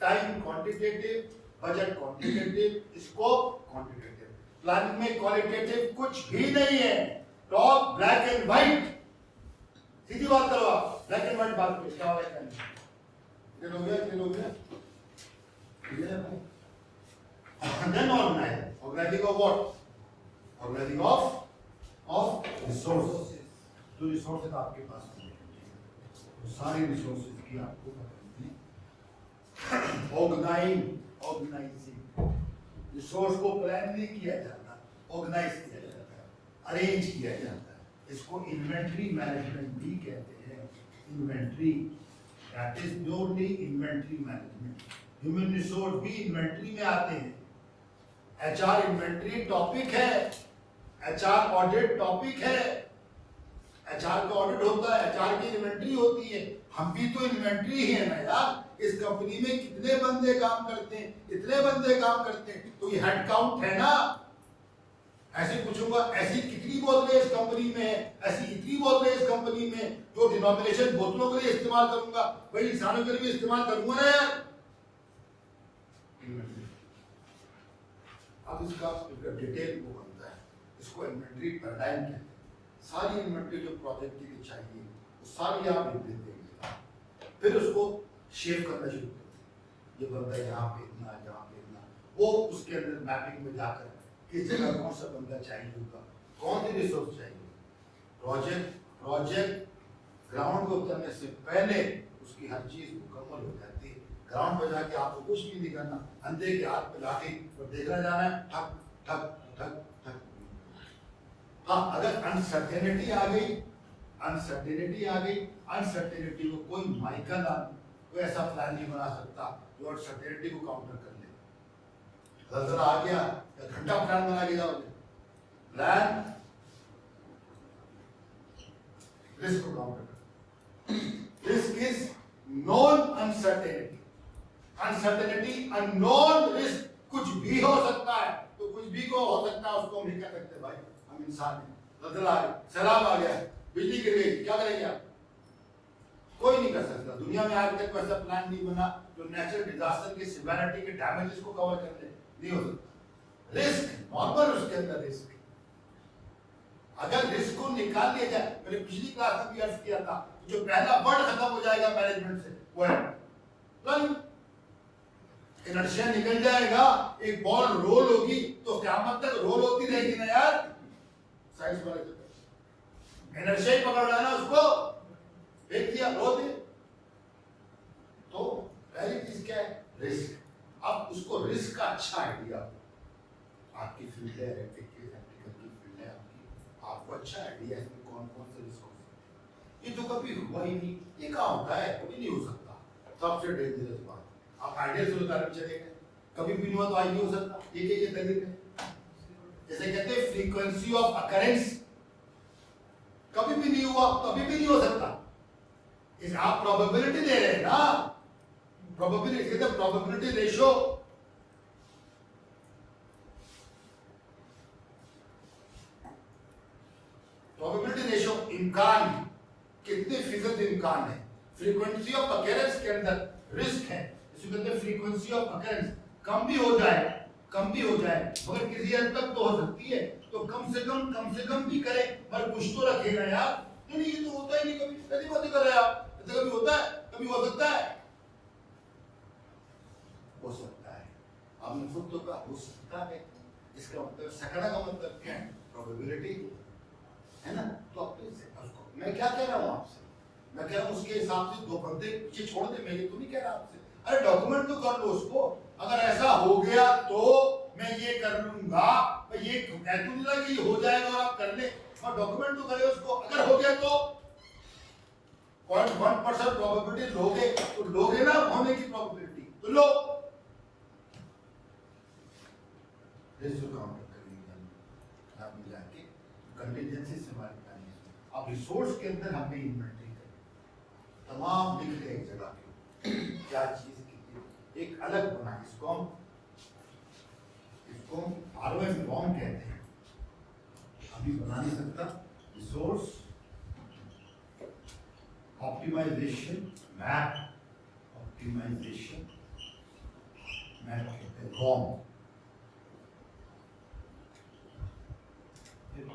A: time quantitative, budget quantitative, scope quantitative. Planning में क्वालिटेटिव कुछ भी नहीं है। टॉप ब्लैक एंड व्हाइट, सीधी बात करो आप, ब्लैक एंड व्हाइट बात करो, क्या होगा क्या नहीं। क्लियर हो गया? सारी रिसोर्सेज की आपको ऑर्गेनाइजिंग रिसोर्स को प्लान नहीं किया जाता, ऑर्गेनाइज किया जाता है, अरेंज किया जाता है। इसको इन्वेंट्री मैनेजमेंट भी कहते हैं। Inventory that is purely inventory management. Human resource भी इन्वेंट्री में आते हैं। एचआर इन्वेंट्री टॉपिक है, एचआर ऑडिट टॉपिक है। एचआर का ऑडिट होता है, एचआर की इन्वेंट्री होती है। हम भी तो इन्वेंट्री ही है ना यार। इस कंपनी में कितने बंदे काम करते हैं, इतने बंदे काम करते हैं, तो ये हेड काउंट है ना। ऐसे पूछूंगा ऐसी कितनी बोतलें इस कंपनी में है, ऐसी इतनी बोतलें इस कंपनी में, जो डिनोमिनेशन बोतलों के लिए इस्तेमाल करूंगा वही इंसानों के लिए भी इस्तेमाल करूंगा ना यार। अब इसका डिटेल वो बनता है, इसको इन्वेंट्री पैराडाइम कहते हैं। सारी इन्वेंट्री जो प्रोजेक्ट के लिए चाहिए वो सारी आप लिख देते हैं, फिर उसको शेप करना शुरू करते हैं। ये बंदा यहाँ पे इतना, यहाँ पे इतना, वो उसके अंदर मैपिंग में जाकर किस जगह कौन सा बंदा चाहिए होगा, कौन सी रिसोर्स चाहिए। प्रोजेक्ट ग्राउंड पे उतरने से पहले उसकी हर चीज मुकम्मल हो जाती है। ग्राउंड पे जाके आपको कुछ नहीं करना, अंधे के हाथ पे लाठी और देखना जाना है, ठक ठक ठक ठक। हाँ, अगर अनसर्टेनिटी आ गई, अनसर्टेनिटी को कोई माइकल कोई ऐसा प्लान नहीं बना सकता जो अनसर्टेनिटी को काउंटर कर ले। जरा आ गया या घंटा प्लान बना के जाओगे, प्लान रिस्क को काउंटर कर। Risk is non uncertainty, uncertainty unknown risk. कुछ भी हो सकता है, तो कुछ भी को हो सकता है, उसको हम नहीं कह सकते भाई, हम इंसान हैं। बदला आ गया, सैलाब आ गया, बिजली गिर गई, क्या करेंगे आप? कोई नहीं कर सकता। दुनिया में आज तक वैसा प्लान नहीं बना जो नेचुरल डिजास्टर की सिवियरिटी के डैमेजेस को कवर कर ले, नहीं हो सकता। रिस्क नॉर्मल, उसके अंदर रिस्क, अगर रिस्क को निकाल लिया जाए, मैंने पिछली क्लास में भी अर्ज किया था, जो पहला वर्ड खत्म हो जाएगा मैनेजमेंट से वो है प्लानिंग। इनर्शिया निकल जाएगा, एक बॉल रोल होगी तो क़यामत तक रोल होती रहेगी ना यार। साइंस वाले इनर्शिया ही पकड़ रहा है ना, उसको देख दिया रोल दे। तो पहली चीज क्या है? रिस्क। अब उसको रिस्क का अच्छा आइडिया, आपकी फील्ड है, इलेक्ट्रिकल की फील्ड है आपकी, आपको अच्छा आइडिया है इसमें कौन कौन से रिस्क हो सकते हैं। ये तो कभी हुआ ही नहीं, ये कहाँ होता है? कभी नहीं हो सकता। सबसे डेंजरस बात, आप आइडिया से उतारने चले गए, कभी भी नहीं हुआ तो आज नहीं हो सकता। ये दलील है। जैसे कहते हैं फ्रीक्वेंसी ऑफ अकरेंस, कभी भी नहीं हुआ कभी भी नहीं हो सकता। इस आप प्रोबेबिलिटी दे रहे हैं ना, प्रोबेबिलिटी कहते हैं प्रोबेबिलिटी रेशियो। प्रोबेबिलिटी रेशियो, इम्कान कितने फीसद इम्कान है। फ्रीक्वेंसी ऑफ अकरेंस के अंदर रिस्क है, इसको कहते हैं फ्रीक्वेंसी ऑफ अकरेंस। कम भी हो जाए मगर किसी हद तक तो हो सकती है, तो कम से कम भी करे, पर कुछ तो रखेगा यार। नहीं ये तो होता ही नहीं, कभी कैसी बातें कर रहे हैं आप? ऐसा कभी होता है? कभी हो सकता है? हो सकता है। आपने खुद तो कहा हो सकता है, इसका मतलब सकना का मतलब क्या है? प्रोबेबिलिटी है ना। तो अपने से उसको मैं क्या कह रहा हूँ आपसे, मैं कह रहा हूँ उसके हिसाब से दो बंदे पीछे छोड़ दे। मैं ये तो नहीं कह रहा आपसे, अरे डॉक्यूमेंट तो कर लो उसको। अगर ऐसा हो गया तो मैं ये कर लूंगा, मैं ये कहूंगा कि ये हो जाएगा और आप कर ले, और डॉक्यूमेंट तो करे उसको। अगर हो गया तो 0.1% प्रोबेबिलिटी लोगे, तो लोगे ना होने की प्रोबेबिलिटी, तो लो। रिस्क काउंटर करेंगे आप जाके कंटीजेंसी से हमारे प्लानिंग। अब रिसोर्स के अंदर हमने इन्वेंटरी करी, तमाम लिख रहे एक जगह पे क्या चीज कितनी, एक अलग बना। इसको ROM कहते हैं, अभी बना नहीं सकता। Resource optimization map, optimization map कहते हैं ROM। तो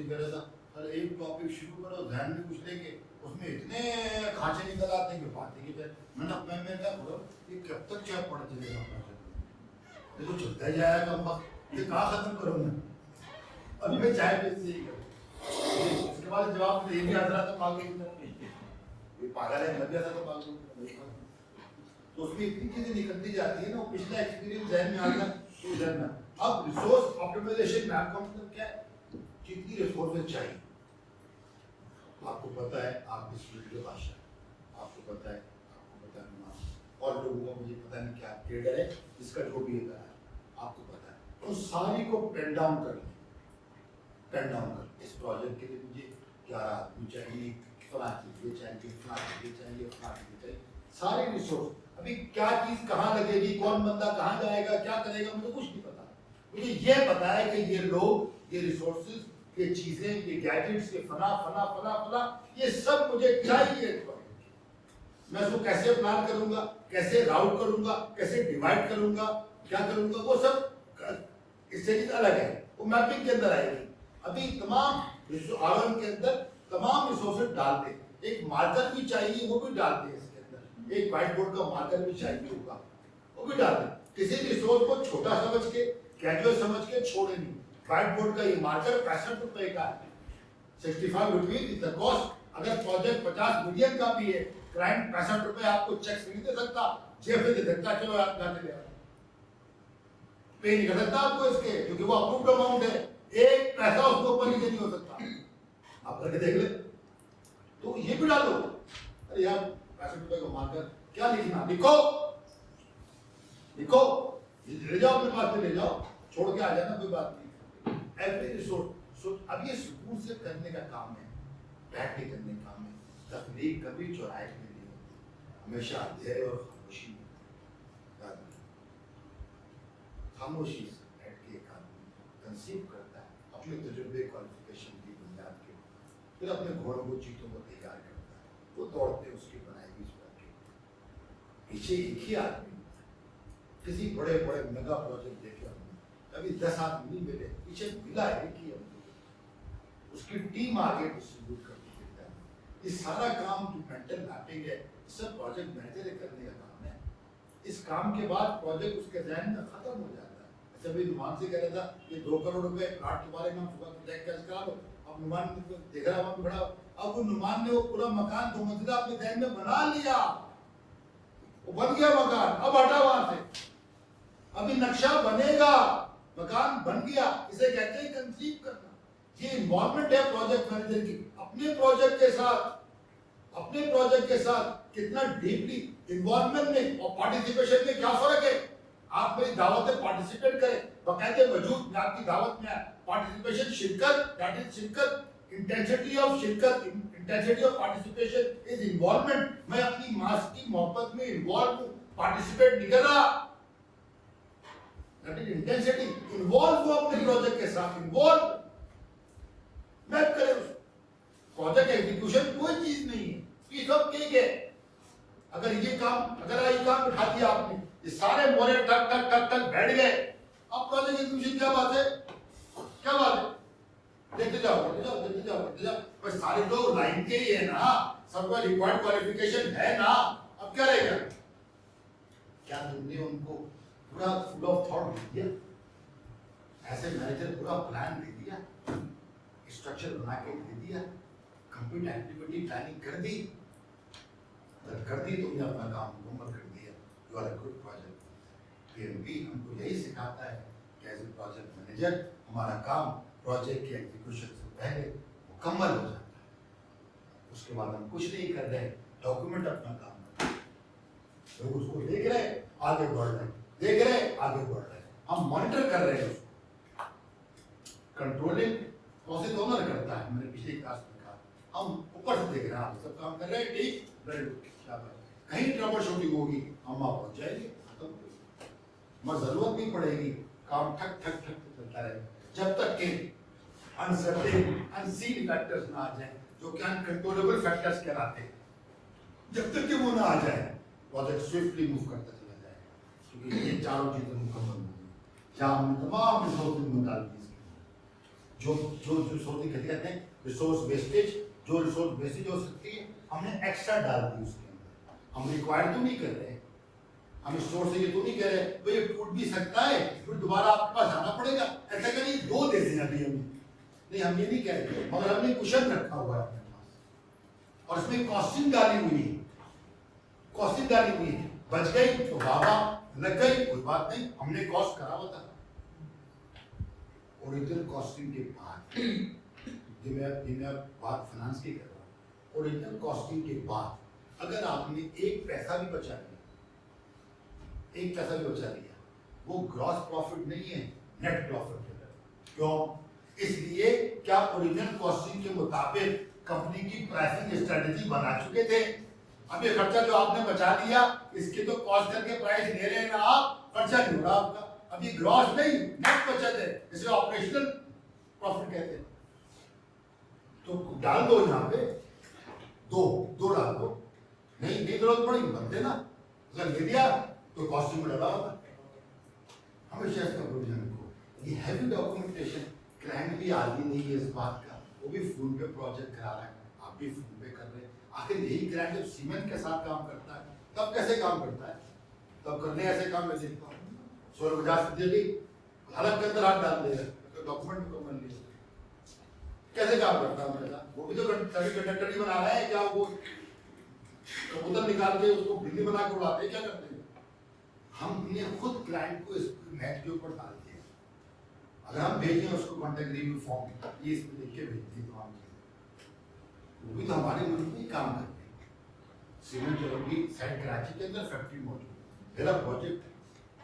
A: करा था, अरे एक टॉपिक शुरू करो, ध्यान में कुछ लेके उसमें इतने खांचे निकल आते हैं कि बातें की मैं क्या बोलो, ये कब तक क्या पढ़ चलेगा? ये तो चलता ही जाएगा कम वक्त, ये कहाँ खत्म करूँ मैं? अभी मैं चाय पे से ही करूँ, इसके बाद जवाब ये भी आता था, पागल है, मैं भी ऐसा तो पागल हूँ। तो उसमें इतनी चीजें निकलती जाती है ना, वो पिछला एक्सपीरियंस जहन में आ गया तो जहन में। अब रिसोर्स ऑप्टिमाइजेशन मैप का मतलब क्या है? कितनी रिसोर्सेज चाहिए। आपको पता है, आप इस फील्ड के बादशाह, आपको पता है और लोगों को मुझे पता नहीं क्या ट्रेडर है जिसका जो भी है आपको पता है, तो सारी को पेन डाउन कर लें, पेन डाउन कर। इस प्रोजेक्ट के लिए मुझे 11 आदमी चाहिए, फला चीज़ें चाहिए, फला चीज़ें चाहिए, फला चीज़ें चाहिए, सारे रिसोर्स। अभी क्या चीज़ कहाँ लगेगी, कौन बंदा कहाँ जाएगा, क्या करेगा, मुझे कुछ नहीं पता। मुझे ये पता है कि ये लोग, ये रिसोर्सेज, ये चीज़ें, ये गैजेट्स, ये फला फला फला फला, ये सब मुझे चाहिए। मैं उसको कैसे प्लान करूंगा, कैसे राउट करूंगा, कैसे डिवाइड करूंगा, क्या करूंगा, वो सब इससे अलग है, वो मैपिंग के अंदर आएगी। अभी तमाम आरएम के अंदर तमाम रिसोर्सेज डालते हैं, एक मार्कर भी चाहिए, वो भी डालते हैं इसके अंदर, एक व्हाइट बोर्ड का मार्कर भी चाहिए होगा, वो भी डालते हैं। किसी रिसोर्स को छोटा समझ के, कैजुअल समझ के छोड़े नहीं। व्हाइट बोर्ड का ये मार्कर 65 रुपए का है, 65 रुपीज इज द कॉस्ट। अगर प्रोजेक्ट 50 मिलियन का भी है, क्लाइंट 65 रुपए आपको चेक नहीं दे सकता, जेब में दे सकता, चलो आप जाके ले आओ, पे नहीं कर सकता आपको इसके, क्योंकि वो अप्रूव्ड अमाउंट है, एक पैसा उसके ऊपर नीचे नहीं हो सकता। आप करके देख ले, तो ये भी डालो। अरे यार 65 रुपए का मार्कर क्या लिखना, लिखो लिखो, ले जाओ अपने पास में, ले जाओ, छोड़ के आ जाना, कोई बात नहीं। एवरी रिसोर्स, अब ये सुकून से करने का काम है, बैठ के करने का काम है। तकलीफ कभी चौराहे में नहीं होती, हमेशा धैर्य और खामोशी में। खामोशी से बैठ के एक आदमी कंसीव करता है अपने तजुर्बे, क्वालिफिकेशन की बुनियाद के ऊपर, फिर अपने घोड़ों को, चीतों को तैयार करता है, वो दौड़ते उसकी बनाई हुई सड़क के पीछे एक ही आदमी। किसी बड़े बड़े मेगा प्रोजेक्ट देखे हमने, कभी 10 आदमी नहीं मिले, पीछे मिला एक ही हमको, उसकी टीम आगे डिस्ट्रीब्यूट करती है। ये सारा काम जो मेंटल मैपिंग है, सब प्रोजेक्ट मैनेजर करने का काम है। इस काम के बाद प्रोजेक्ट उसके जहन में खत्म हो जाता है। ऐसे भी नुमान से कह रहा था, ये 2 करोड़ रुपए प्लाट तुम्हारे नाम सुबह प्रोजेक्ट कैश करा लो। अब नुमान देख रहा वहां खड़ा, अब वो नुमान ने वो पूरा मकान 2 मंजिला अपने जहन में बना लिया, वो बन गया मकान, अब हटा वहां से, अभी नक्शा बनेगा, मकान बन गया। इसे कहते हैं कंसीव करना। ये इन्वॉल्वमेंट है प्रोजेक्ट मैनेजर की अपने प्रोजेक्ट के साथ, अपने प्रोजेक्ट के साथ कितना डीपली इन्वॉल्वमेंट में और पार्टिसिपेशन में क्या फर्क है। आप मेरी दावत में पार्टिसिपेट करें, बकायदे वजूद में आपकी दावत में पार्टिसिपेशन, शिरकत, दैट इज शिरकत, इंटेंसिटी ऑफ शिरकत, intensity of participation is involvement. मैं अपनी मास की मोहब्बत में इन्वॉल्व हूं, पार्टिसिपेट नहीं कर रहा, दैट इज इंटेंसिटी। इन्वॉल्व हो अपने प्रोजेक्ट के साथ, इन्वॉल्व मैप करें उसको। प्रोजेक्ट एग्जीक्यूशन कोई चीज नहीं है, पीस ऑफ केक है। अगर ये काम उठा दिया आपने, ये सारे मोरे टक टक टक टक बैठ गए, अब प्रोजेक्ट एग्जीक्यूशन क्या बात है, क्या बात है? देखते जाओ देखते जाओ देखते जाओ देखते जाओ, पर सारे लोग लाइन के ही है ना, सबका रिक्वायर्ड क्वालिफिकेशन है ना, अब क्या रहेगा? क्या तुमने उनको पूरा फुल ऑफ थॉट दे दिया? ऐसे मैनेजर पूरा प्लान दे दिया, स्ट्रक्चर बना के दे दिया, कंप्लीट एक्टिविटी प्लानिंग कर दी, तुमने अपना काम मुकम्मल कर दिया, you are a good project. PMP हमको यही सिखाता है कि एज ए प्रोजेक्ट मैनेजर हमारा काम प्रोजेक्ट के एग्जीक्यूशन से पहले मुकम्मल हो जाता है, उसके बाद हम कुछ नहीं कर रहे, डॉक्यूमेंट अपना काम कर रहे, लोग उसको देख रहे आगे बढ़ रहे, देख रहे आगे बढ़ रहे, हम मॉनिटर कर रहे हैं उसको। कंट्रोलिंग प्रोसेस ओनर करता है, मैंने पिछले क्लास में कहा, हम ऊपर से देख रहे हैं, आप सब काम कर रहे हैं, ठीक, वेरी गुड, शाबाश। कहीं ट्रबल शूटिंग होगी हम वहां पहुंच जाएंगे, खत्म, मगर जरूरत नहीं पड़ेगी, काम ठक ठक ठक चलता रहे, जब तक कि अनसर्टेन अनसीन फैक्टर्स ना आ जाए, जो कि अनकंट्रोलेबल फैक्टर्स कहलाते हैं, जब तक कि वो ना आ जाए, प्रोजेक्ट स्विफ्टली मूव करता चला जाए, क्योंकि ये चारों चीजें मुकम्मल होंगी, जहां हमने तमाम रिसोर्सेज निकाल दी, जो रिसोर्स कहते हैं रिसोर्स वेस्टेज, जो रिसोर्स वेस्टेज हो सकती है हमने एक्स्ट्रा डाल दी उसके अंदर। हम रिक्वायर तो नहीं कर रहे, हम स्टोर से ये तो नहीं कह रहे भाई ये टूट भी सकता है, फिर दोबारा आपके पास जाना पड़ेगा, ऐसा करिए 2 दे देना अभी हमें, नहीं हम ये नहीं कह रहे, मगर हमने कुशन रखा हुआ है अपने पास। और उसमें कॉस्टिंग डाली हुई है, कॉस्टिंग डाली हुई है, बच गई तो बाबा, लग गई कोई बात नहीं, हमने कॉस्ट करा हुआ था। ओरिजिनल कॉस्टिंग के बाद, ये मैं बात फाइनेंस की कर रहा हूँ, ओरिजिनल कॉस्टिंग के बाद अगर आपने एक पैसा भी बचा लिया, एक पैसा भी बचा लिया, वो ग्रॉस प्रॉफिट नहीं है, नेट प्रॉफिट है। क्यों? इसलिए क्या ओरिजिनल कॉस्टिंग के मुताबिक कंपनी की प्राइसिंग स्ट्रेटेजी बना चुके थे। अब ये खर्चा जो आपने बचा लिया, इसके तो कॉस्ट करके प्राइस ले रहे हैं ना आप, खर्चा नहीं हो रहा आपका। अब ये ग्रॉस नहीं, नेट बचत है, इसे ऑपरेशनल प्रॉफिट कहते हैं। तो डाल दो यहाँ पे, दो डाल दो, नहीं जरूरत पड़ेगी बंद देना, अगर ले दिया तो कॉस्टिंग में डला होगा। हमेशा इसका प्रोविजन रखो। ये हैवी डॉक्यूमेंटेशन, क्लाइंट भी आदमी नहीं है इस बात का, वो भी फोन पे प्रोजेक्ट करा रहा है, आप भी फोन पे कर रहे हैं। आखिर यही क्लाइंट जब सीमेंट के साथ काम करता है तब कैसे काम करता है? तब करने ऐसे काम में देखता हूँ 150 दे दी, हालत के अंदर हाथ डाल दिया तो डॉक्यूमेंट को बन लिया, कैसे काम करता है मेरे साथ? वो भी तो सभी कंडक्टर ही बना रहा है क्या? वो कबूतर निकाल के उसको बिल्ली बना के उड़ाते हैं, क्या करते हैं? हमने खुद क्लाइंट को इस नेट के ऊपर डाल दिया। अगर हम भेजें उसको कॉन्टेक्ट रिव्यू फॉर्म, ये इसमें लिख के भेज दी तमाम चीजें, वो भी तो हमारे मुल्क में ही काम करते हैं। सीमेंट जरूरी साइड कराची के अंदर फैक्ट्री मौजूद, मेरा प्रोजेक्ट है,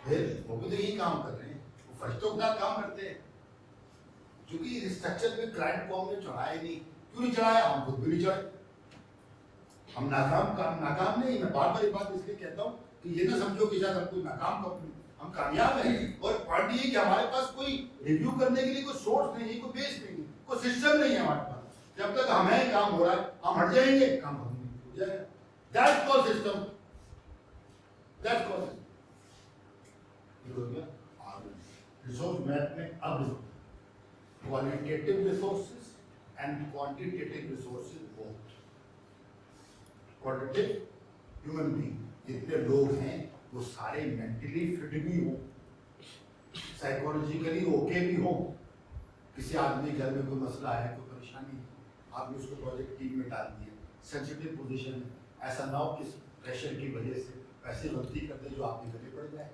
A: फिर वो भी तो यही काम कर रहे हैं, वो फरिश्तों के साथ काम करते हैं। क्योंकि इस स्ट्रक्चर में क्लाइंट को हमने चढ़ाया नहीं, क्यों नहीं चढ़ाया? हम खुद भी नहीं चढ़े, हम नाकाम नहीं। मैं बार बार ये बात इसलिए कहता हूँ कि ये ना समझो कि शायद हम कोई नाकाम कंपनी, हम कामयाब हैं। और पॉइंट ये कि हमारे पास कोई रिव्यू करने के लिए कोई सोर्स नहीं है, कोई बेस नहीं है, कोई सिस्टम नहीं है हमारे पास। जब तक हमें काम हो रहा है, हम हट जाएंगे, काम हो जाएगा। That's called system, that's called system. हो गया। रिसोर्स मैप में अब qualitative resources and quantitative resources both. Qualitative, human being, जितने लोग हैं वो सारे मेंटली फिट भी हो, साइकोलॉजिकली ओके भी हो। किसी आदमी घर में कोई मसला है, कोई परेशानी है, आपने उसको प्रोजेक्ट टीम में डाल दिया, सेंसिटिव पोजीशन है, ऐसा ना हो कि प्रेशर की वजह से ऐसी गलती कर दे जो आपके गले पड़ जाए।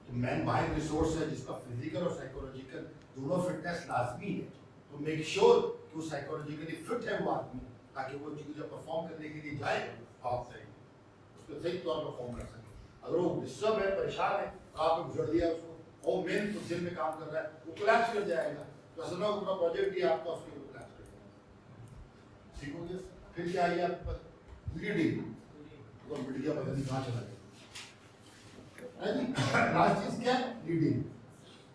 A: तो मैन बाइंग रिसोर्स है जिसका फिजिकल और साइकोलॉजिकल दोनों फिटनेस लाजमी है। तो मेक श्योर कि वो साइकोलॉजिकली फिट है वो आदमी, ताकि वो चीज़ जब परफॉर्म करने के लिए जाए आप सही उसको सही तौर पर परफॉर्म कर सके। अगर वो डिस्टर्ब है, परेशान है, आपने गुजर दिया उसको, और मेन पोजीशन में काम कर रहा है, वो कोलैप्स कर जाएगा। तो असल में अपना प्रोजेक्ट ही आपका उसके ऊपर कोलैप्स कर जाएगा। ठीक हो गया? फिर क्या आइए आपके पास लीडिंग, तो मीडिया पता नहीं कहाँ चला गया। लास्ट चीज क्या है? लीडिंग,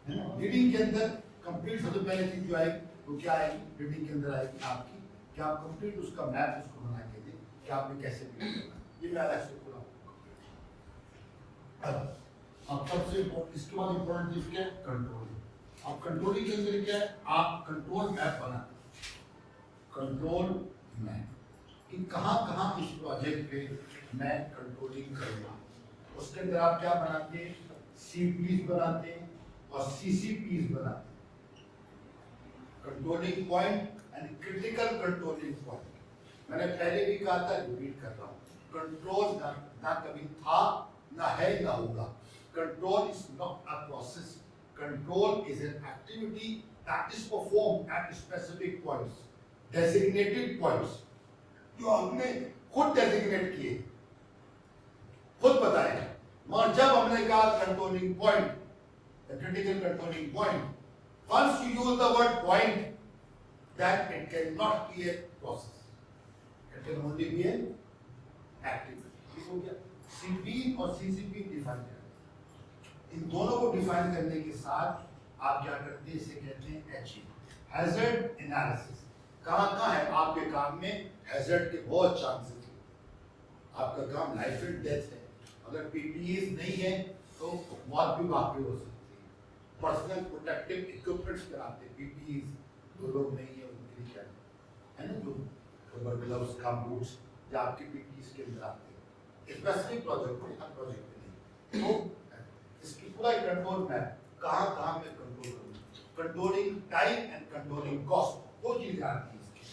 A: है ना? लीडिंग के अंदर कंप्लीट सबसे पहले चीज जो आएगी वो क्या आएगी? लीडिंग के अंदर आएगी आपकी कि आप कंप्लीट उसका मैप उसको बना के दें कि आपने कैसे लीड करना। ये मैं अलग से पूरा अब सबसे इसके बाद इम्पोर्टेंट चीज क्या है? कंट्रोल। अब कंट्रोलिंग के अंदर क्या है? आप कंट्रोल मैप बनाते हैं, कंट्रोल मैप कि कहाँ इस प्रोजेक्ट पे मैं कंट्रोलिंग करूँगा। उसके अंदर आप क्या बनाते हैं? CPs बनाते हैं और CCPs बनाते हैं, controlling point and critical controlling point. मैंने पहले भी कहा था, रिपीट कर रहा हूँ, कंट्रोल ना कभी था, ना है, ना होगा। Control is not a process, control is an activity that is performed at specific points, designated points, जो हमने खुद डेजिग्नेट किए, खुद बताए। मगर जब हमने कहा controlling point, the critical controlling point, once you use the word point, that it cannot be a process, it can only be an activity। ठीक हो गया? CP और CCP डिफाइन करें। इन दोनों को डिफाइन करने के साथ आप क्या करते हैं? इसे कहते हैं HE, हैजर्ड एनालिसिस। कहाँ है आपके काम में? हैजर्ड के बहुत चांसेस हैं, आपका काम लाइफ एंड डेथ है। अगर PPEs नहीं है तो मौत भी वाकई हो सकती है। पर्सनल प्रोटेक्टिव इक्विपमेंट्स कराते हैं, PPEs जो लोग नहीं है उनके लिए क्या है ना, जो रबर ग्लव्स का बूट्स जो आपके PPEs के अंदर आते हैं, स्पेसिफिक प्रोजेक्ट में, हर प्रोजेक्ट में नहीं। तो इसकी पूरा कंट्रोल मैप कहाँ मैं कंट्रोल करूँ, controlling time and controlling cost, दो चीजें आती हैं इसकी।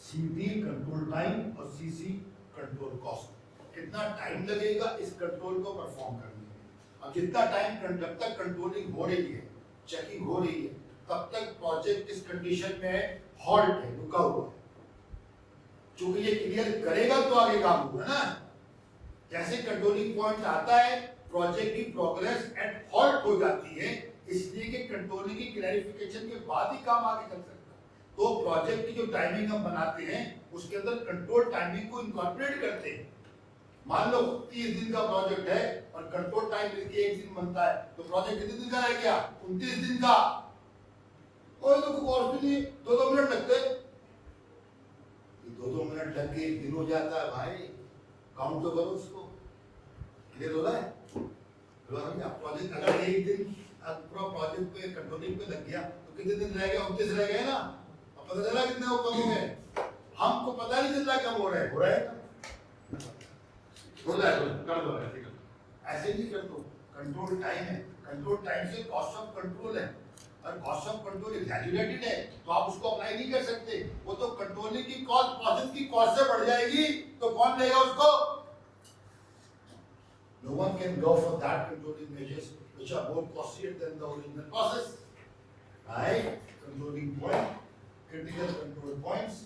A: CD कंट्रोल टाइम और CC कंट्रोल कॉस्ट। कितना टाइम लगेगा इस कंट्रोल को परफॉर्म करने में। अब जितना टाइम जब तक कंट्रोलिंग हो रही है, चेकिंग हो रही है, तब तक प्रोजेक्ट इस कंडीशन में है, हॉल्ट है, रुका हुआ है। क्योंकि ये क्लियर करेगा तो आगे काम होगा ना। जैसे कंट्रोलिंग पॉइंट आता है, प्रोजेक्ट की प्रोग्रेस एट हॉल्ट हो जाती है, इसलिए कि कंट्रोलिंग की क्लैरिफिकेशन के बाद ही काम आगे चल सकता है। तो प्रोजेक्ट की जो टाइमिंग हम बनाते हैं उसके अंदर कंट्रोल टाइमिंग को इनकॉर्पोरेट करते हैं। मान लो 30 दिन का प्रोजेक्ट है और कंट्रोल टाइम इसके 1 दिन बनता है, तो प्रोजेक्ट कितने दिन का रह गया? 29 दिन का। और तो कॉस्ट भी 2-2 मिनट लगते हैं। 2-2 मिनट लग के 1 दिन हो जाता है भाई, काउंट तो करो उसको। क्लियर हो रहा है? प्रोजेक्ट अगर 1 दिन पूरा प्रोजेक्ट पे कंट्रोलिंग पे लग गया तो कितने दिन रह गए? 29 रह गए ना। अब पता चला कितने हो कम हो गए? हमको पता नहीं चल रहा कम हो रहा है। हो रहा है कर दो ऐसे नहीं कर दो। कंट्रोल टाइम है, कंट्रोल टाइम से कॉस्ट ऑफ कंट्रोल है, और कॉस्ट ऑफ कंट्रोल एग्जैजुरेटेड है तो आप उसको अप्लाई नहीं कर सकते। वो तो कंट्रोलिंग की कॉस्ट प्रोसेस की कॉस्ट से बढ़ जाएगी तो कौन लेगा उसको? No one can go for that controlling measures which are more costlier than the original process. Right? Controlling point, critical control points,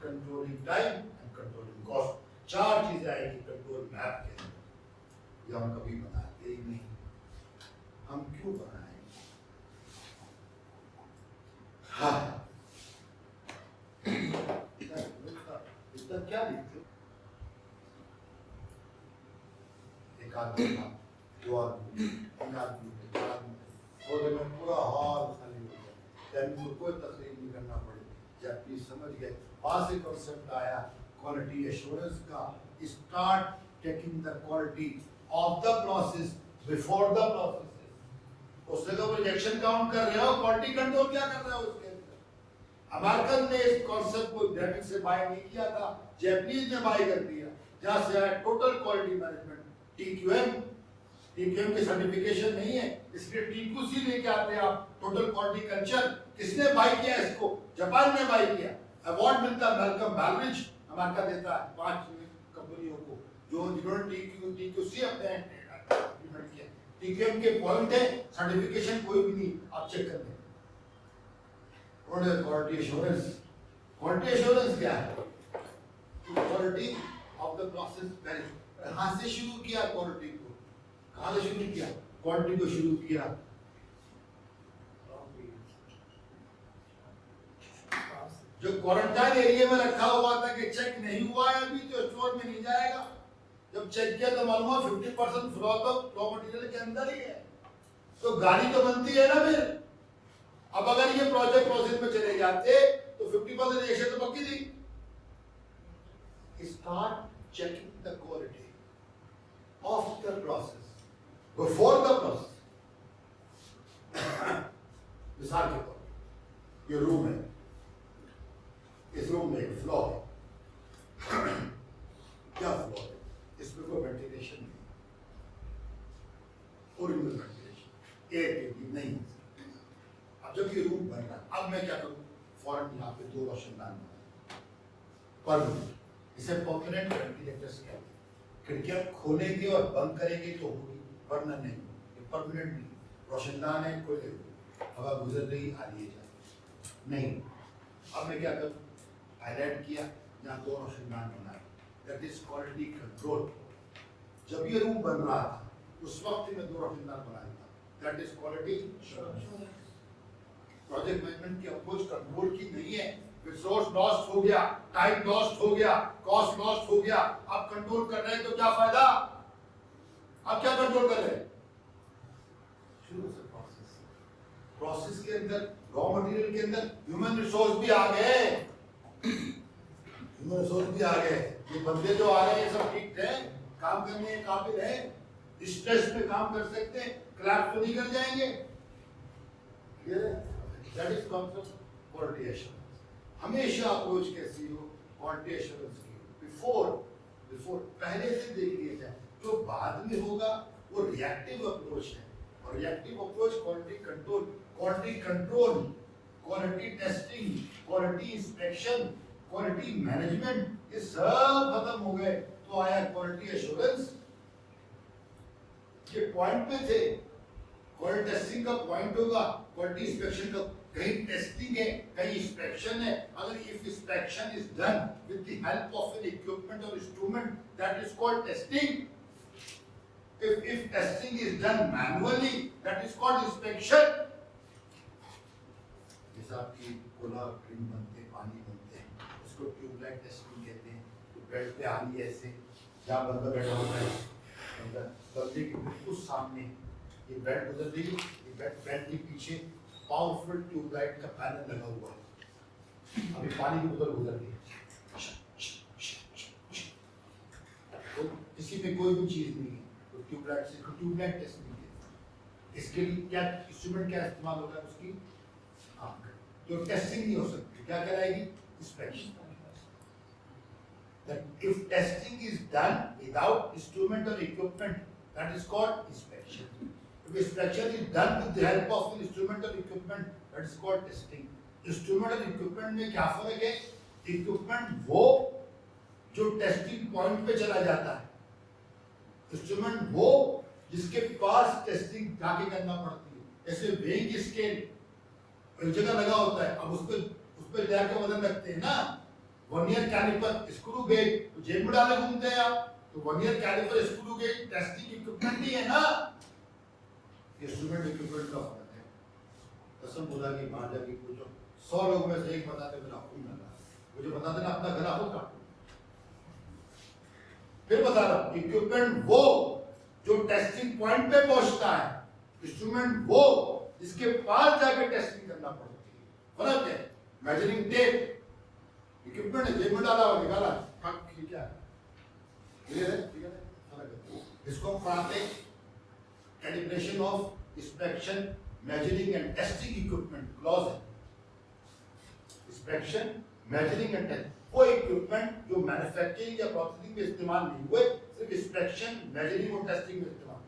A: controlling time and controlling cost. 4 चीजें आएगी कंट्रोल मैप के अंदर, ये हम कभी बनाते ही नहीं। हम क्यों बनाएंगे? हाँ इसका क्या लिखते? एक आदमी था, 2 आदमी, 3 आदमी, 4 आदमी, और में पूरा हॉल खाली हो गया। then उनको कोई तकलीफ नहीं करना पड़ी। जब ये समझ गए, वहां से कॉन्सेप्ट आया क्वालिटी एश्योरेंस का। Start taking the quality of the process before the process. उसने तो रिजेक्शन काउंट कर रहे हो, क्वालिटी कंट्रोल क्या कर रहे हो उसके अंदर? अमेरिकन ने इस कॉन्सेप्ट को डायरेक्ट से बाय नहीं किया था, जैपनीज ने बाय कर दिया। जहां से आया टोटल क्वालिटी मैनेजमेंट, TQM की सर्टिफिकेशन नहीं है, इसलिए TQC लेके आते हैं आप, टोटल क्वालिटी कल्चर। किसने बाय किया इसको? जापान ने बाय किया। अवार्ड मिलता है मैल्कम बैलरिज, अमेरिका देता है 5 कंपनियों को जो जिन्होंने TQC अपने इंप्लीमेंट किया। TQM के पॉइंट है, सर्टिफिकेशन कोई भी नहीं, आप चेक कर लें। क्वालिटी एश्योरेंस, क्वालिटी एश्योरेंस क्या है? Quality of the process management. कहाँ से शुरू किया क्वालिटी को? कहाँ से शुरू किया क्वालिटी को? शुरू किया जो क्वारंटाइन एरिया में रखा हुआ था कि चेक नहीं हुआ है अभी तो स्टोर में नहीं जाएगा। जब चेक किया तो मालूम हुआ 50% फ्लॉ तो रॉ मटेरियल के अंदर ही है, तो गाड़ी तो बनती है ना फिर। अब अगर ये प्रोजेक्ट प्रोसेस में चले जाते तो 50% रिजेक्शन तो पक्की थी। Start checking the quality of the process before the process. मिसाल के तौर ये रूम है, इस रूम में एक फ्लोर है। क्या फ्लोर है? इसमें कोई वेंटिलेशन नहीं, ओरिजिनल वेंटिलेशन, एयर टेकिंग नहीं। अब जब ये रूम बन रहा है, अब मैं क्या करूं? फौरन यहाँ पे 2 रोशनदान परमानेंट, इसे परमानेंट वेंटिलेटर्स कहते हैं। खिड़कियां खोलेंगे और बंद करेंगे तो होगी, वरना नहीं। ये परमानेंट नहीं, रोशनदान है, खोले हवा गुजर रही आ रही है नहीं। अब मैं क्या करूं? हाईलाइट किया जहाँ 2 रोशनदान बनाए, दैट इज क्वालिटी कंट्रोल। जब ये रूम बन रहा था उस वक्त में 2 रोशनदान बनाया था, that is quality. Project management की अप्रोच कंट्रोल की नहीं है। रिसोर्स लॉस्ट हो गया, टाइम लॉस्ट हो गया, कॉस्ट लॉस्ट हो गया, अब कंट्रोल कर रहे हैं तो क्या फायदा? अब क्या कंट्रोल कर रहे हैं? शुरू से प्रोसेस के अंदर, रॉ मटेरियल के अंदर ह्यूमन रिसोर्स भी आ गए। ह्यूमन रिसोर्स भी आ गए। ये बंदे जो आ रहे हैं सब ठीक है, काम करने के काबिल है, स्ट्रेस में काम कर सकते हैं, क्लैप तो नहीं कर जाएंगे। That is concept quality assurance. हमेशा अप्रोच कैसी हो? क्वालिटी एश्योरेंस की बिफोर पहले से देख लिया जाए। जो बाद में होगा वो रिएक्टिव अप्रोच है, और reactive approach quality control, quality testing, quality inspection, quality management, ये सब खत्म हो गए, तो आया क्वालिटी एश्योरेंस। ये पॉइंट पे थे, क्वालिटी टेस्टिंग का पॉइंट होगा, क्वालिटी इंस्पेक्शन का कहीं टेस्टिंग है, कहीं इंस्पेक्शन है। अगर if inspection is done with the help of an equipment और instrument, that is called testing. if testing is done manually, that is called inspection. जैसे आपकी कोला ड्रिंक बनते हैं, पानी बनते हैं, उसको ट्यूबलाइट टेस्टिंग कहते हैं। तो बेड पे आनी है ऐसे, जहाँ बंदा बैठा होता है, बंदा दरवाजे के बिल्कुल सामने ये बेड गुजर रही है, ये बेड के पीछे पावरफुल ट्यूबलाइट का पैनल लगा हुआ है। अभी पानी की बोतल गुजर रही है, तो किसी में कोई भी चीज नहीं है, तो ट्यूबलाइट से ट्यूबलाइट टेस्टिंग है। इसके लिए क्या इंस्ट्रूमेंट क्या इस्तेमाल होगा उसकी आंख, जो टेस्टिंग नहीं हो सकती, क्या कहलाएगी? Inspection. That if testing is done without instrument or equipment, that is called inspection. If inspection is done with the help of an instrument or equipment, that is called testing. Instrument और equipment में क्या फर्क है? Equipment वो जो testing point पे चला जाता है, इंस्ट्रूमेंट वो जिसके पास टेस्टिंग जाके करना पड़ती है। जैसे वेइंग स्केल एक जगह लगा होता है, अब उस पे जाके वजन रखते हैं ना। वर्नियर कैलिपर, स्क्रू गेज, तो जेब में डाले घूमते हैं आप, तो vernier caliper, screw gauge testing equipment ही है ना। इंस्ट्रूमेंट इक्विपमेंट का फर्क है। कसम खुदा की बात है कि पूछो 100 लोगों में से एक बताते मेरा खून लगा, मुझे बता देना अपना गला हो काटो। फिर बता रहा हूं, इक्विपमेंट वो जो टेस्टिंग पॉइंट पे पहुंचता है, इंस्ट्रूमेंट वो जिसके पास जाकर टेस्टिंग करना पड़ती है। फर्क है। मेजरिंग टेप इक्विपमेंट है, जेब में डाला हुआ निकाला, ठीक है, क्लियर है, ठीक है, फर्क है। इसको हम पढ़ाते हैं calibration of inspection, measuring and testing equipment clause है। इंस्पेक्शन, मेजरिंग एंड टेस्टिंग वो इक्विपमेंट जो मैन्युफैक्चरिंग या प्रोसेसिंग में इस्तेमाल नहीं हुए, सिर्फ इंस्पेक्शन, मेजरिंग और टेस्टिंग में इस्तेमाल,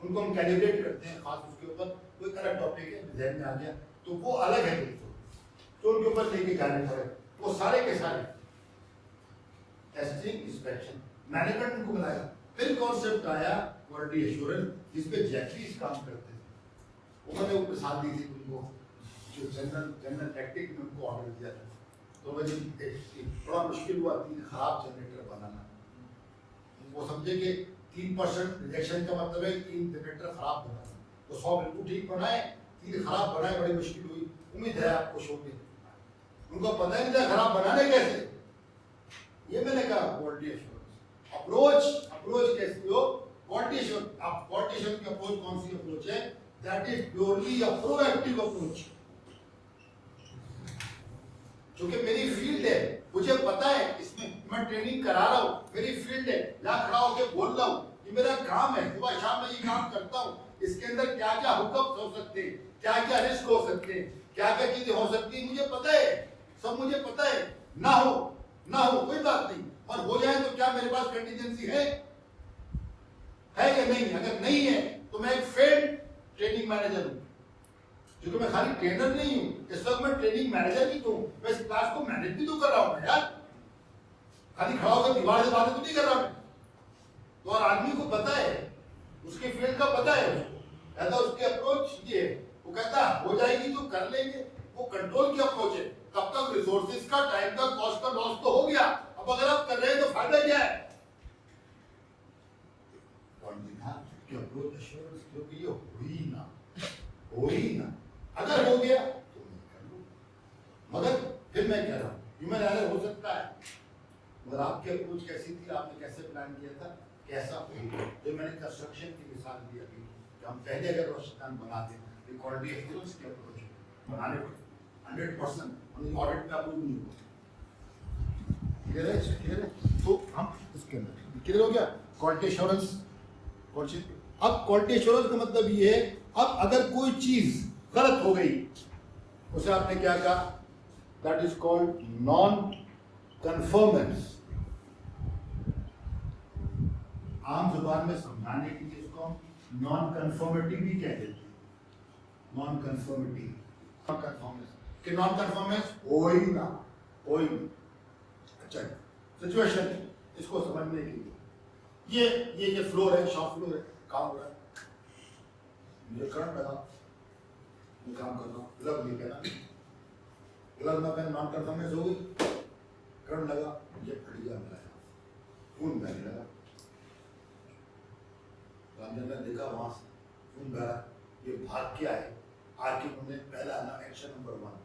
A: उनको हम कैलिब्रेट करते हैं। खास उसके ऊपर कोई अलग टॉपिक है, ध्यान में आ गया तो वो अलग है बिल्कुल, तो उनके ऊपर लेके जाने पड़े वो सारे के सारे टेस्टिंग, इंस्पेक्शन, मैनेजमेंट उनको बनाया। फिर कॉन्सेप्ट आया क्वालिटी एश्योरेंस, जिसपे जैकलीज काम करते थे। उन्होंने वो मिसाल दी थी उनको, जो जनरल टैक्टिक में उनको ऑर्डर दिया था, तो मुझे थोड़ा मुश्किल हुआ 3 खराब जनरेटर बनाना। वो समझे कि 3% रिजेक्शन का मतलब है 3 जनरेटर खराब बनाना, तो 100 बिल्कुल ठीक बनाए, 3 खराब बनाए, बड़ी मुश्किल हुई। उम्मीद है आप खुश होंगे, उनको पता ही नहीं था खराब बनाने कैसे। ये मैंने कहा क्वालिटी एश्योरेंस अप्रोच कैसी हो, क्वालिटी एश्योरेंस। अब क्वालिटी एश्योरेंस की अप्रोच कौन सी अप्रोच है? That is purely a proactive approach. क्योंकि मेरी फील्ड है, मुझे पता है, इसमें मैं ट्रेनिंग करा रहा हूँ, मेरी फील्ड है, यहाँ खड़ा होकर बोल रहा हूँ, ये मेरा काम है, सुबह शाम में ये काम करता हूँ। इसके अंदर क्या क्या हुकम्स हो सकते हैं, क्या क्या रिस्क हो सकते हैं, क्या क्या चीजें हो सकती है, मुझे पता है, सब मुझे पता है। ना हो कोई बात नहीं, और हो जाए तो क्या मेरे पास कंटीजेंसी है या नहीं? अगर नहीं है तो मैं एक फेल्ड ट्रेनिंग मैनेजर हूँ, क्योंकि मैं खाली ट्रेनर नहीं हूँ, इस वक्त मैं ट्रेनिंग मैनेजर भी तो हूँ। मैं इस क्लास को मैनेज भी तो कर रहा हूँ यार, खाली खड़ा होकर दीवार से बातें तो नहीं कर रहा मैं। तो और आदमी को पता है, उसके फील्ड का पता है उसको, ऐसा उसकी अप्रोच ये है। वो कहता है हो जाएगी तो कर लेंगे, वो कंट्रोल की अप्रोच है। तब तक रिसोर्सेज का, टाइम का, कॉस्ट का लॉस तो हो गया, अब अगर आप कर रहे हैं तो फायदा क्या है? अप्रोच एश्योरेंस, क्योंकि ये हो ही ना, अगर हो गया तो मैं कर लूं। मगर फिर मैं कह रहा हूँ ह्यूमन एरर हो सकता है, मगर आपकी अप्रोच कैसी थी, आपने कैसे प्लान किया था, कैसा होगा? जो मैंने कंस्ट्रक्शन की मिसाल दी अभी, कि हम पहले अगर रोशनदान बनाते हैं, क्वालिटी एश्योरेंस की अप्रोच बनाने पर 100% ऑडिट में अप्रूव नहीं हुआ। क्लियर है? तो हम इसके अंदर क्लियर हो गया क्वालिटी एश्योरेंस। अब क्वालिटी एश्योरेंस का मतलब ये है, अब अगर कोई चीज गलत हो गई, उसे आपने क्या कहा? That is called non conformance. आम जुबान में समझाने के लिए इसको हम नॉन कन्फर्मिटी भी कह देते हैं। नॉन कन्फर्मिटी, कि नॉन कन्फर्मेंस हो ही ना, चलिए सिचुएशन इसको समझने के लिए ये फ्लोर है, शॉप फ्लोर है, काम हो रहा है, मुझे करंट लगा, मैं काम कर रहा हूँ, ग्लव नहीं पहना, ग्लव ना पहन नॉन परफॉर्मेंस हो गई, करंट लगा, ये फट गया मेरा, खून बहने लगा, रामचंद्र ने देखा वहां से खून बह रहा, ये भाग के आए, आके उन्होंने पहला ना एक्शन नंबर 1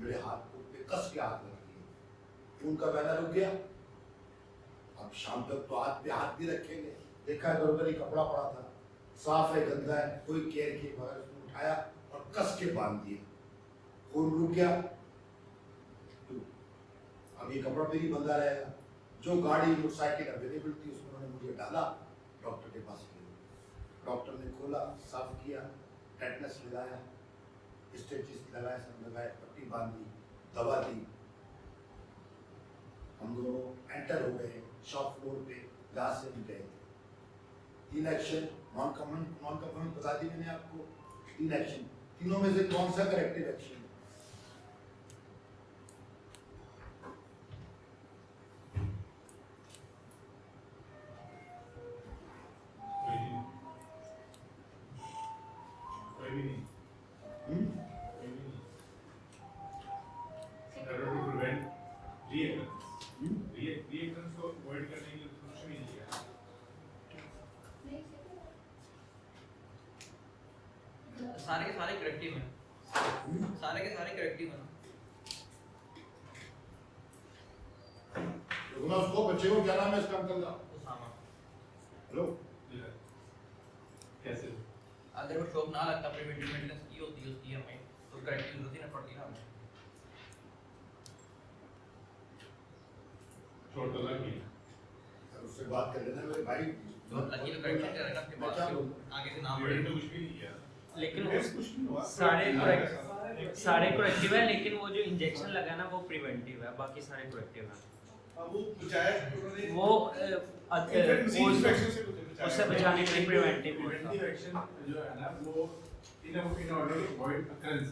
A: मेरे हाथ को पे कस के हाथ लग दिए, खून का बहना रुक गया। अब शाम तक तो हाथ पे हाथ भी रखेंगे, देखा इधर उधर ही कपड़ा पड़ा था, साफ है गंदा है, कोई केयर किए बगैर उसको उठाया और कस के बांध दिए, खून रुक गया। तो अब ये कपड़ा पे ही बंधा रहेगा, जो गाड़ी मोटरसाइकिल अवेलेबल थी उसमें उन्होंने मुझे डाला, डॉक्टर के पास गए, डॉक्टर ने खोला, साफ किया, टेटनस लगाया, स्टेचिस लगाया, सब लगाए, पट्टी बांधी, दवा दी, हम दोनों एंटर हो गए शॉप फ्लोर पे, जहाँ से हम गए। 3 एक्शन नॉन कमेंट बता दी मैंने आपको, 3 एक्शन, तीनों में से कौन सा करेक्टिव एक्शन है?
C: कोई भी नहीं। रिएक्टेंस को अवॉइड करने के लिए कुछ भी नहीं किया।
F: सारे के सारे करेक्टिव हैं, सारे के सारे करेक्टिव हैं।
A: उसको बच्चे को क्या नाम है इसका अंकल का?
F: उसामा।
A: हेलो,
C: कैसे?
F: अगर वो शॉक ना लगता, प्रिवेंटिव मेंटेनेंस की होती है उसकी, हमें तो करेक्टिव जरूरत ही ना पड़ती ना हमें।
C: छोड़ तो लगी।
A: उससे बात कर लेना मेरे भाई,
F: तो लगी तो करेक्शन करेगा उसके बाद आगे से नाम
C: तो कुछ भी नहीं किया।
G: लेकिन
C: कुछ नहीं हुआ।
G: सारे करेक्टिव है, लेकिन वो जो इंजेक्शन लगा ना वो प्रिवेंटिव है, बाकी सारे करेक्टिव है।
D: अब वो बचाया उन्होंने
G: वो उससे बचाने के लिए प्रिवेंटिव
C: प्रिवेंटिव एक्शन जो है ना वो in order to avoid occurrence,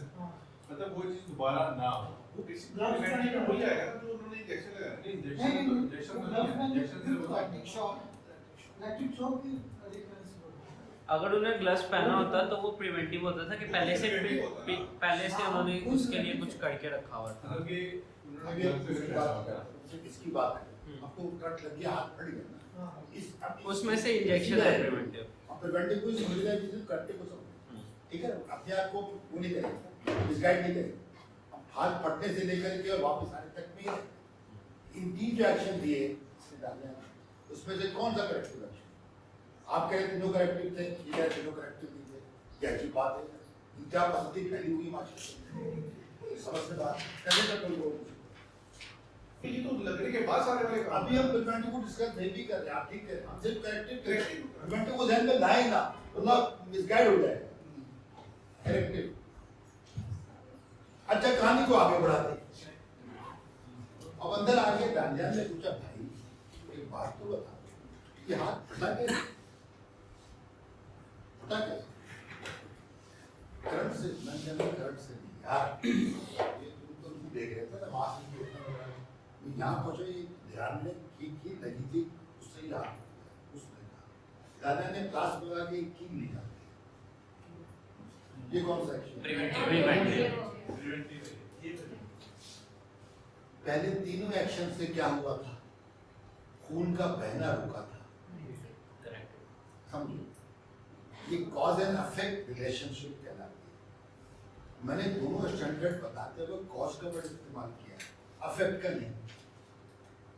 C: मतलब वो चीज दोबारा ना हो। वो किसी प्रिवेंटिव में हो जाएगा ना, जो उन्होंने इंजेक्शन लगाया। इंजेक्शन से होता है।
G: अगर उन्हें ग्लव्स पहना होता तो वो प्रिवेंटिव होता था कि पहले से उन्होंने उसके लिए कुछ करके रखा हुआ था।
C: मतलब कि
A: इसकी बात करें, आपको कट लग गया, हाथ फट गया ना, इस
G: उसमें से इंजेक्शन है प्रिवेंटिव।
A: अब प्रिवेंटिव को समझ लिया कि करते को समझ, ठीक है, अपने आप को वो नहीं करेंगे, मिसगाइड नहीं करेंगे। अब हाथ फटने से लेकर के और वापस आने तक में इन 3 जो एक्शन दिए उसमें से कौन सा करेक्टिव एक्शन? आप कह रहे तीनों करेक्टिव थे, ये कह रहे तीनों करेक्टिव नहीं थे, ये अच्छी बात है, क्या पद्धति फैली हुई माशा, समझ में बात कैसे कर लो।
D: ये तो लगने के बाद सारे वाले काम।
A: अभी हम प्रिवेंटिव को डिस्कस नहीं भी कर रहे, आप ठीक है, हम सिर्फ करेक्टिव प्रिवेंटिव को ध्यान में लाए ना, वरना मिसगाइड हो जाएगा। करेक्टिव, अच्छा कहानी को आगे बढ़ाते, अब अंदर आके दानिया ने पूछा, भाई एक बात तो बता, ये हाथ फटा कैसे? फटा कैसे? करंट से, मैंने करंट से नहीं यार, ये तुम देख रहे थे ना वहां से यहाँ पहुंचे, ध्यान में की लगी थी, उससे ही हाथ उसने कहा, दादा ने क्लास लगा के की लिखा, ये कौन सा एक्शन?
G: प्रिवेंटिव।
A: पहले तीनों एक्शन से क्या हुआ था? खून का बहना रुका था, समझो, ये कॉज एंड इफेक्ट रिलेशनशिप कहलाती है। मैंने दोनों स्टैंडर्ड बताते हुए कॉज का वर्ड इस्तेमाल किया, अफेक्ट का नहीं।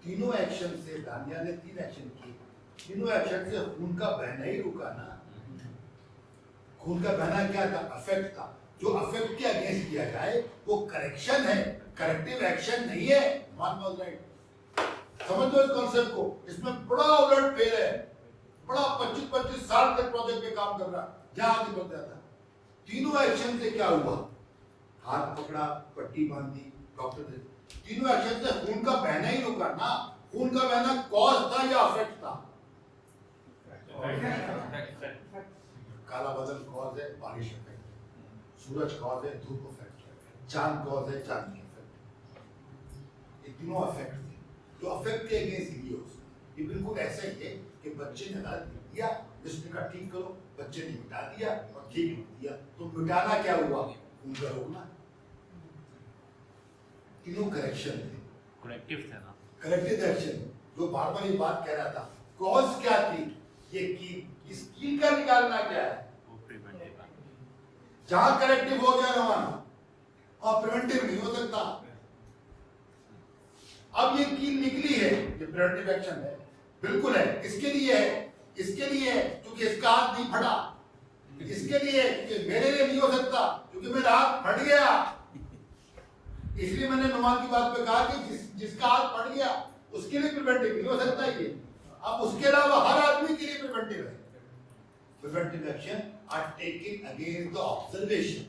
A: तीनों एक्शन से, दानिया ने 3 एक्शन किए, तीनों एक्शन से खून का बहना ही रुका ना। खून का बहना क्या था? अफेक्ट था। जो अफेक्ट के अगेंस्ट किया जाए वो करेक्शन है, करेक्टिव एक्शन नहीं है। समझ लो इस कॉन्सेप्ट को, इसमें बड़ा उलट फेर है, बड़ा 25-25 साल तक प्रोजेक्ट पे काम कर रहा, जहां आगे बढ़ जाता। तीनों एक्शन से क्या हुआ? हाथ पकड़ा, पट्टी बांधी, डॉक्टर ने, तीनों एक्शन से खून का बहना ही रुका ना। खून का बहना कॉज था या अफेक्ट था? काला बादल कॉज है, बारिश इफेक्ट है, सूरज कॉज है, धूप इफेक्ट है, चांद कॉज है, चांदनी इफेक्ट। ये तीनों इफेक्ट थे। जो अफेक्ट के अगेंस्ट लिए ये बिल्कुल ऐसा ही है कि बच्चे ने गलत लिख दिया, उसने कहा ठीक करो, बच्चे ने मिटा दिया और ठीक लिख दिया, तो मिटाना क्या हुआ, उनका रोकना। तीनों करेक्शन थे,
G: करेक्टिव थे ना,
A: करेक्टिव एक्शन। जो बार बार ये बात कह रहा था, कॉज क्या थी, ये की इस कील का निकालना क्या है,
G: वो प्रिवेंटिव है।
A: जहां करेक्टिव हो गया ना वहां, और प्रिवेंटिव नहीं हो सकता। अब ये कील निकली है, ये प्रिवेंटिव एक्शन है, बिल्कुल है। इसके लिए है, इसके लिए है क्योंकि इसका हाथ नहीं फटा, इसके लिए क्योंकि मेरे लिए नहीं हो सकता क्योंकि मेरा हाथ फट गया। इसलिए मैंने नुमान की बात पे कहा कि जिसका हाथ फट गया उसके लिए प्रिवेंटिव नहीं हो सकता ये। अब उसके अलावा हर आदमी के लिए प्रिवेंटिव है। Preventive action are taken against the observation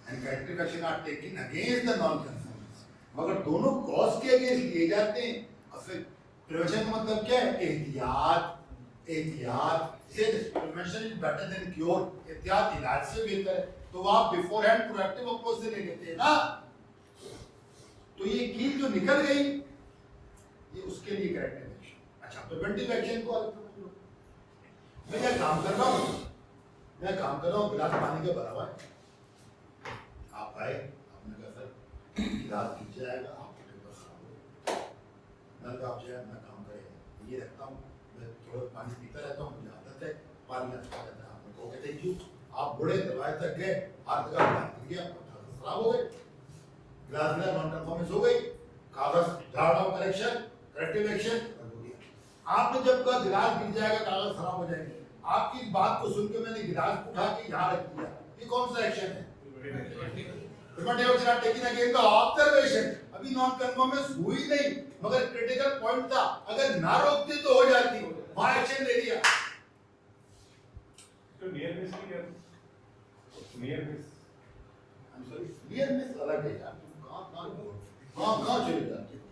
A: and corrective action are taken against the non conformist. मगर दोनों कॉज के अगेंस्ट लिए जाते हैं। और फिर प्रिवेंशन का मतलब क्या है, एहतियात। Prevention is better than cure, एहतियात इलाज से बेहतर है। तो आप बिफोर हैंड प्रोएक्टिव अप्रोच से ले लेते हैं ना, तो ये कील जो निकल गई ये उसके लिए करेक्टिव एक्शन। अच्छा, प्रिवेंटिव एक्शन को अलग समझ लो। मैं क्या काम कर रहा हूँ, गिलास पानी का भरा हुआ है, आप आए, आपने कहा सर गिलास गिर जाएगा, आपको टेबल खराब हो, मैं कहा आप जाए मैं काम करेगा, ये रखता हूँ, मैं थोड़ा पानी पीता रहता हूँ, मुझे आदत है, पानी अच्छा रहता है। आपने कहोगे थैंक यू, आप बड़े दरवाजे तक गए, हाथ का गिर गया, खराब हो गए, गिलास में नॉन कंफॉर्मेंस हो गई, कागज झाड़ डाउन करेक्शन, करेक्टिव एक्शन हो गया। आपने जब कहा गिलास गिर जाएगा, कागज खराब हो जाएंगे, आपकी इस बात को सुन के मैंने गिलास उठा के यहाँ रख दिया, ये कौन सा एक्शन है, preventive action are taken against the observation. अभी नॉन कंफॉर्मेंस हुई नहीं, मगर क्रिटिकल पॉइंट था, अगर ना रोकते तो हो जाती, वहां एक्शन ले लिया।
C: तो नियर मिस की क्या, near miss,
A: I'm sorry, near miss अलग है यार, तुम कहाँ चले जाते हो,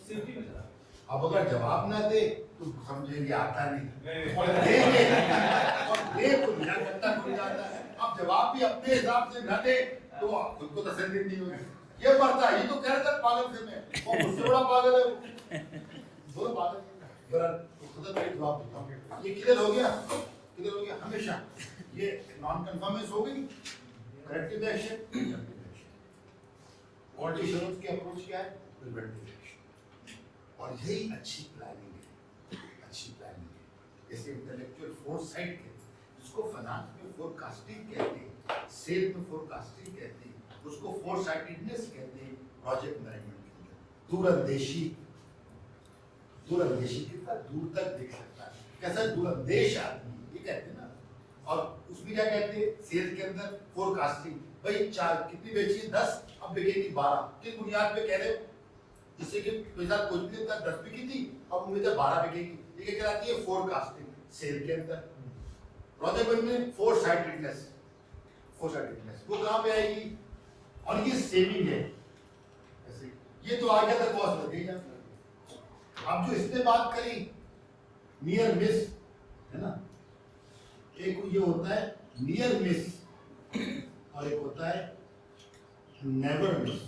B: सेफ्टी में चला।
A: अब अगर जवाब ना दे तो समझेंगे आता नहीं,
C: नहीं।
A: और दे तो मेरा गत्ता खुल जाता है। अब जवाब भी अपने हिसाब से न दे तो खुद को तसल्ली नहीं होगी। ये पढ़ता है, ये तो कह रहा था पागल से मैं, वो मुझसे बड़ा पागल है, दोनों पागल हैं। जरा खुद का जवाब देता हूँ, ये क्लियर हो गया, हमेशा ये नॉन कंफर्मेंस हो गई, करेक्टिव एक्शन, क्वालिटी एश्योरेंस की अप्रोच क्या है, प्रिवेंटिव एक्शन। और यही अच्छी प्लानिंग है, जैसे इंटेलेक्चुअल फोरसाइट कहते हैं, जिसको फाइनेंस में फोरकास्टिंग कहते हैं, सेल में फोरकास्टिंग कहते हैं, उसको फोरसाइटेडनेस कहते हैं। प्रोजेक्ट मैनेजमेंट के अंदर दूरंदेशी कितना दूर तक देख सकता है, कैसा दूरंदेश आदमी, ये कहते हैं ना। और उसमें क्या कहते हैं, सेल के अंदर फोरकास्टिंग, भाई चार कितनी बेची, 10, अब बिकेगी 12, किस बुनियाद पे कह रहे हो, जिससे कि पैसा कुछ भी था 10 बिकी थी, अब उम्मीद है 12 बिकेगी, ये क्या कहलाती है, फोरकास्टिंग सेल के अंदर। प्रोजेक्ट में फोरसाइटेडनेस, वो कहाँ पे आएगी, और ये सेविंग है, ऐसे ये तो आगे तक कॉस्ट लगेगा। अब जो इसने बात करी नियर मिस है ना, एक ये होता है नियर मिस और एक होता है नेवर मिस।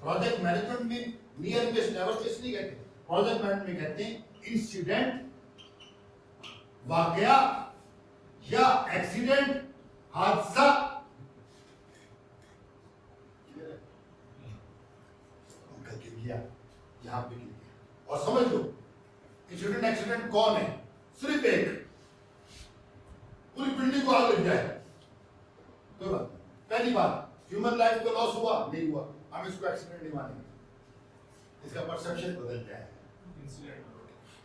A: प्रोजेक्ट मैनेजमेंट में नियर मिस नेवर मिस नहीं कहते, प्रोजेक्ट मैनेजमेंट में कहते हैं इंसिडेंट, वाकया या एक्सीडेंट, हादसा। गिर गया, यहाँ पे गिर गया, और समझ लो इंसिडेंट एक्सीडेंट कौन है, सिर्फ एक, पूरी बिल्डिंग को आग लग जाए तो बात। पहली बात, ह्यूमन लाइफ को लॉस हुआ नहीं हुआ, हम इसको एक्सीडेंट नहीं मानेंगे, इसका परसेप्शन बदल जाए।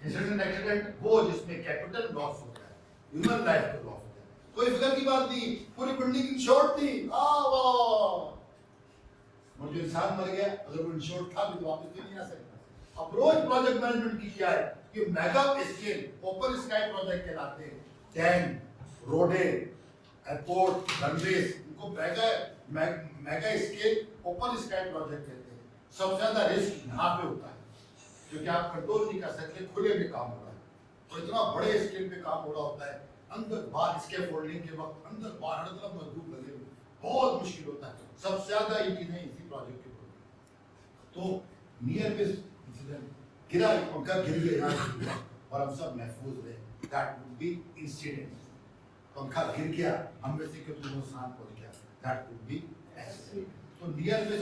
A: इंसिडेंट एक्सीडेंट वो जिसमें कैपिटल लॉस होता है, ह्यूमन लाइफ को लॉस होता है, कोई फिक्र की बात नहीं, पूरी बिल्डिंग इंश्योर्ड थी, मुझे इंसान मर गया, अगर वो इंश्योर्ड था भी तो वापस भी नहीं आ सकता। अप्रोच प्रोजेक्ट मैनेजमेंट की क्या है कि mega scale open sky project कहलाते हैं, डैम, रोडे, एयरपोर्ट, रनवेज, इनको mega scale open sky project कहते हैं। सबसे ज्यादा रिस्क यहाँ पे होता है क्योंकि आप कंट्रोल नहीं कर सकते, खुले में काम हो रहा है, और इतना बड़े स्केल पे काम हो रहा होता है, अंदर बाहर इसके फोल्डिंग के वक्त अंदर बाहर हर तरफ मजदूर लगे हुए, बहुत मुश्किल होता है। सबसे ज्यादा ये चीजें इसी प्रोजेक्ट के होती है। तो नियर मिस इंसिडेंट गिरा, पंखा गिर गया और हम सब महफूज रहे, दैट वुड बी इंसिडेंट। पंखा गिर गया, हम में से क्यों नुकसान पहुंच गया, दैट वुड बी एक्सीडेंट। तो नियर मिस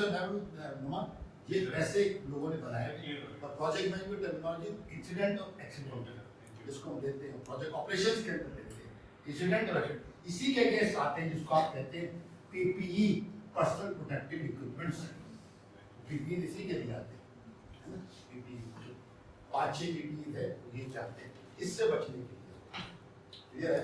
A: नुमा ये वैसे लोगों ने बनाया है। और प्रोजेक्ट मैनेजमेंट टर्मिनोलॉजी इंसिडेंट और एक्सीडेंट जिसको हम देते हैं प्रोजेक्ट ऑपरेशंस के अंदर देते हैं, इंसिडेंट और एक्सीडेंट इसी के अगेंस्ट आते हैं, जिसको आप कहते हैं PPE, personal protective equipments. PPE इसी के लिए आते हैं, है ना? पीपीई 5-6 पीपीई है, ये चाहते हैं इससे बचने के लिए। क्लियर है?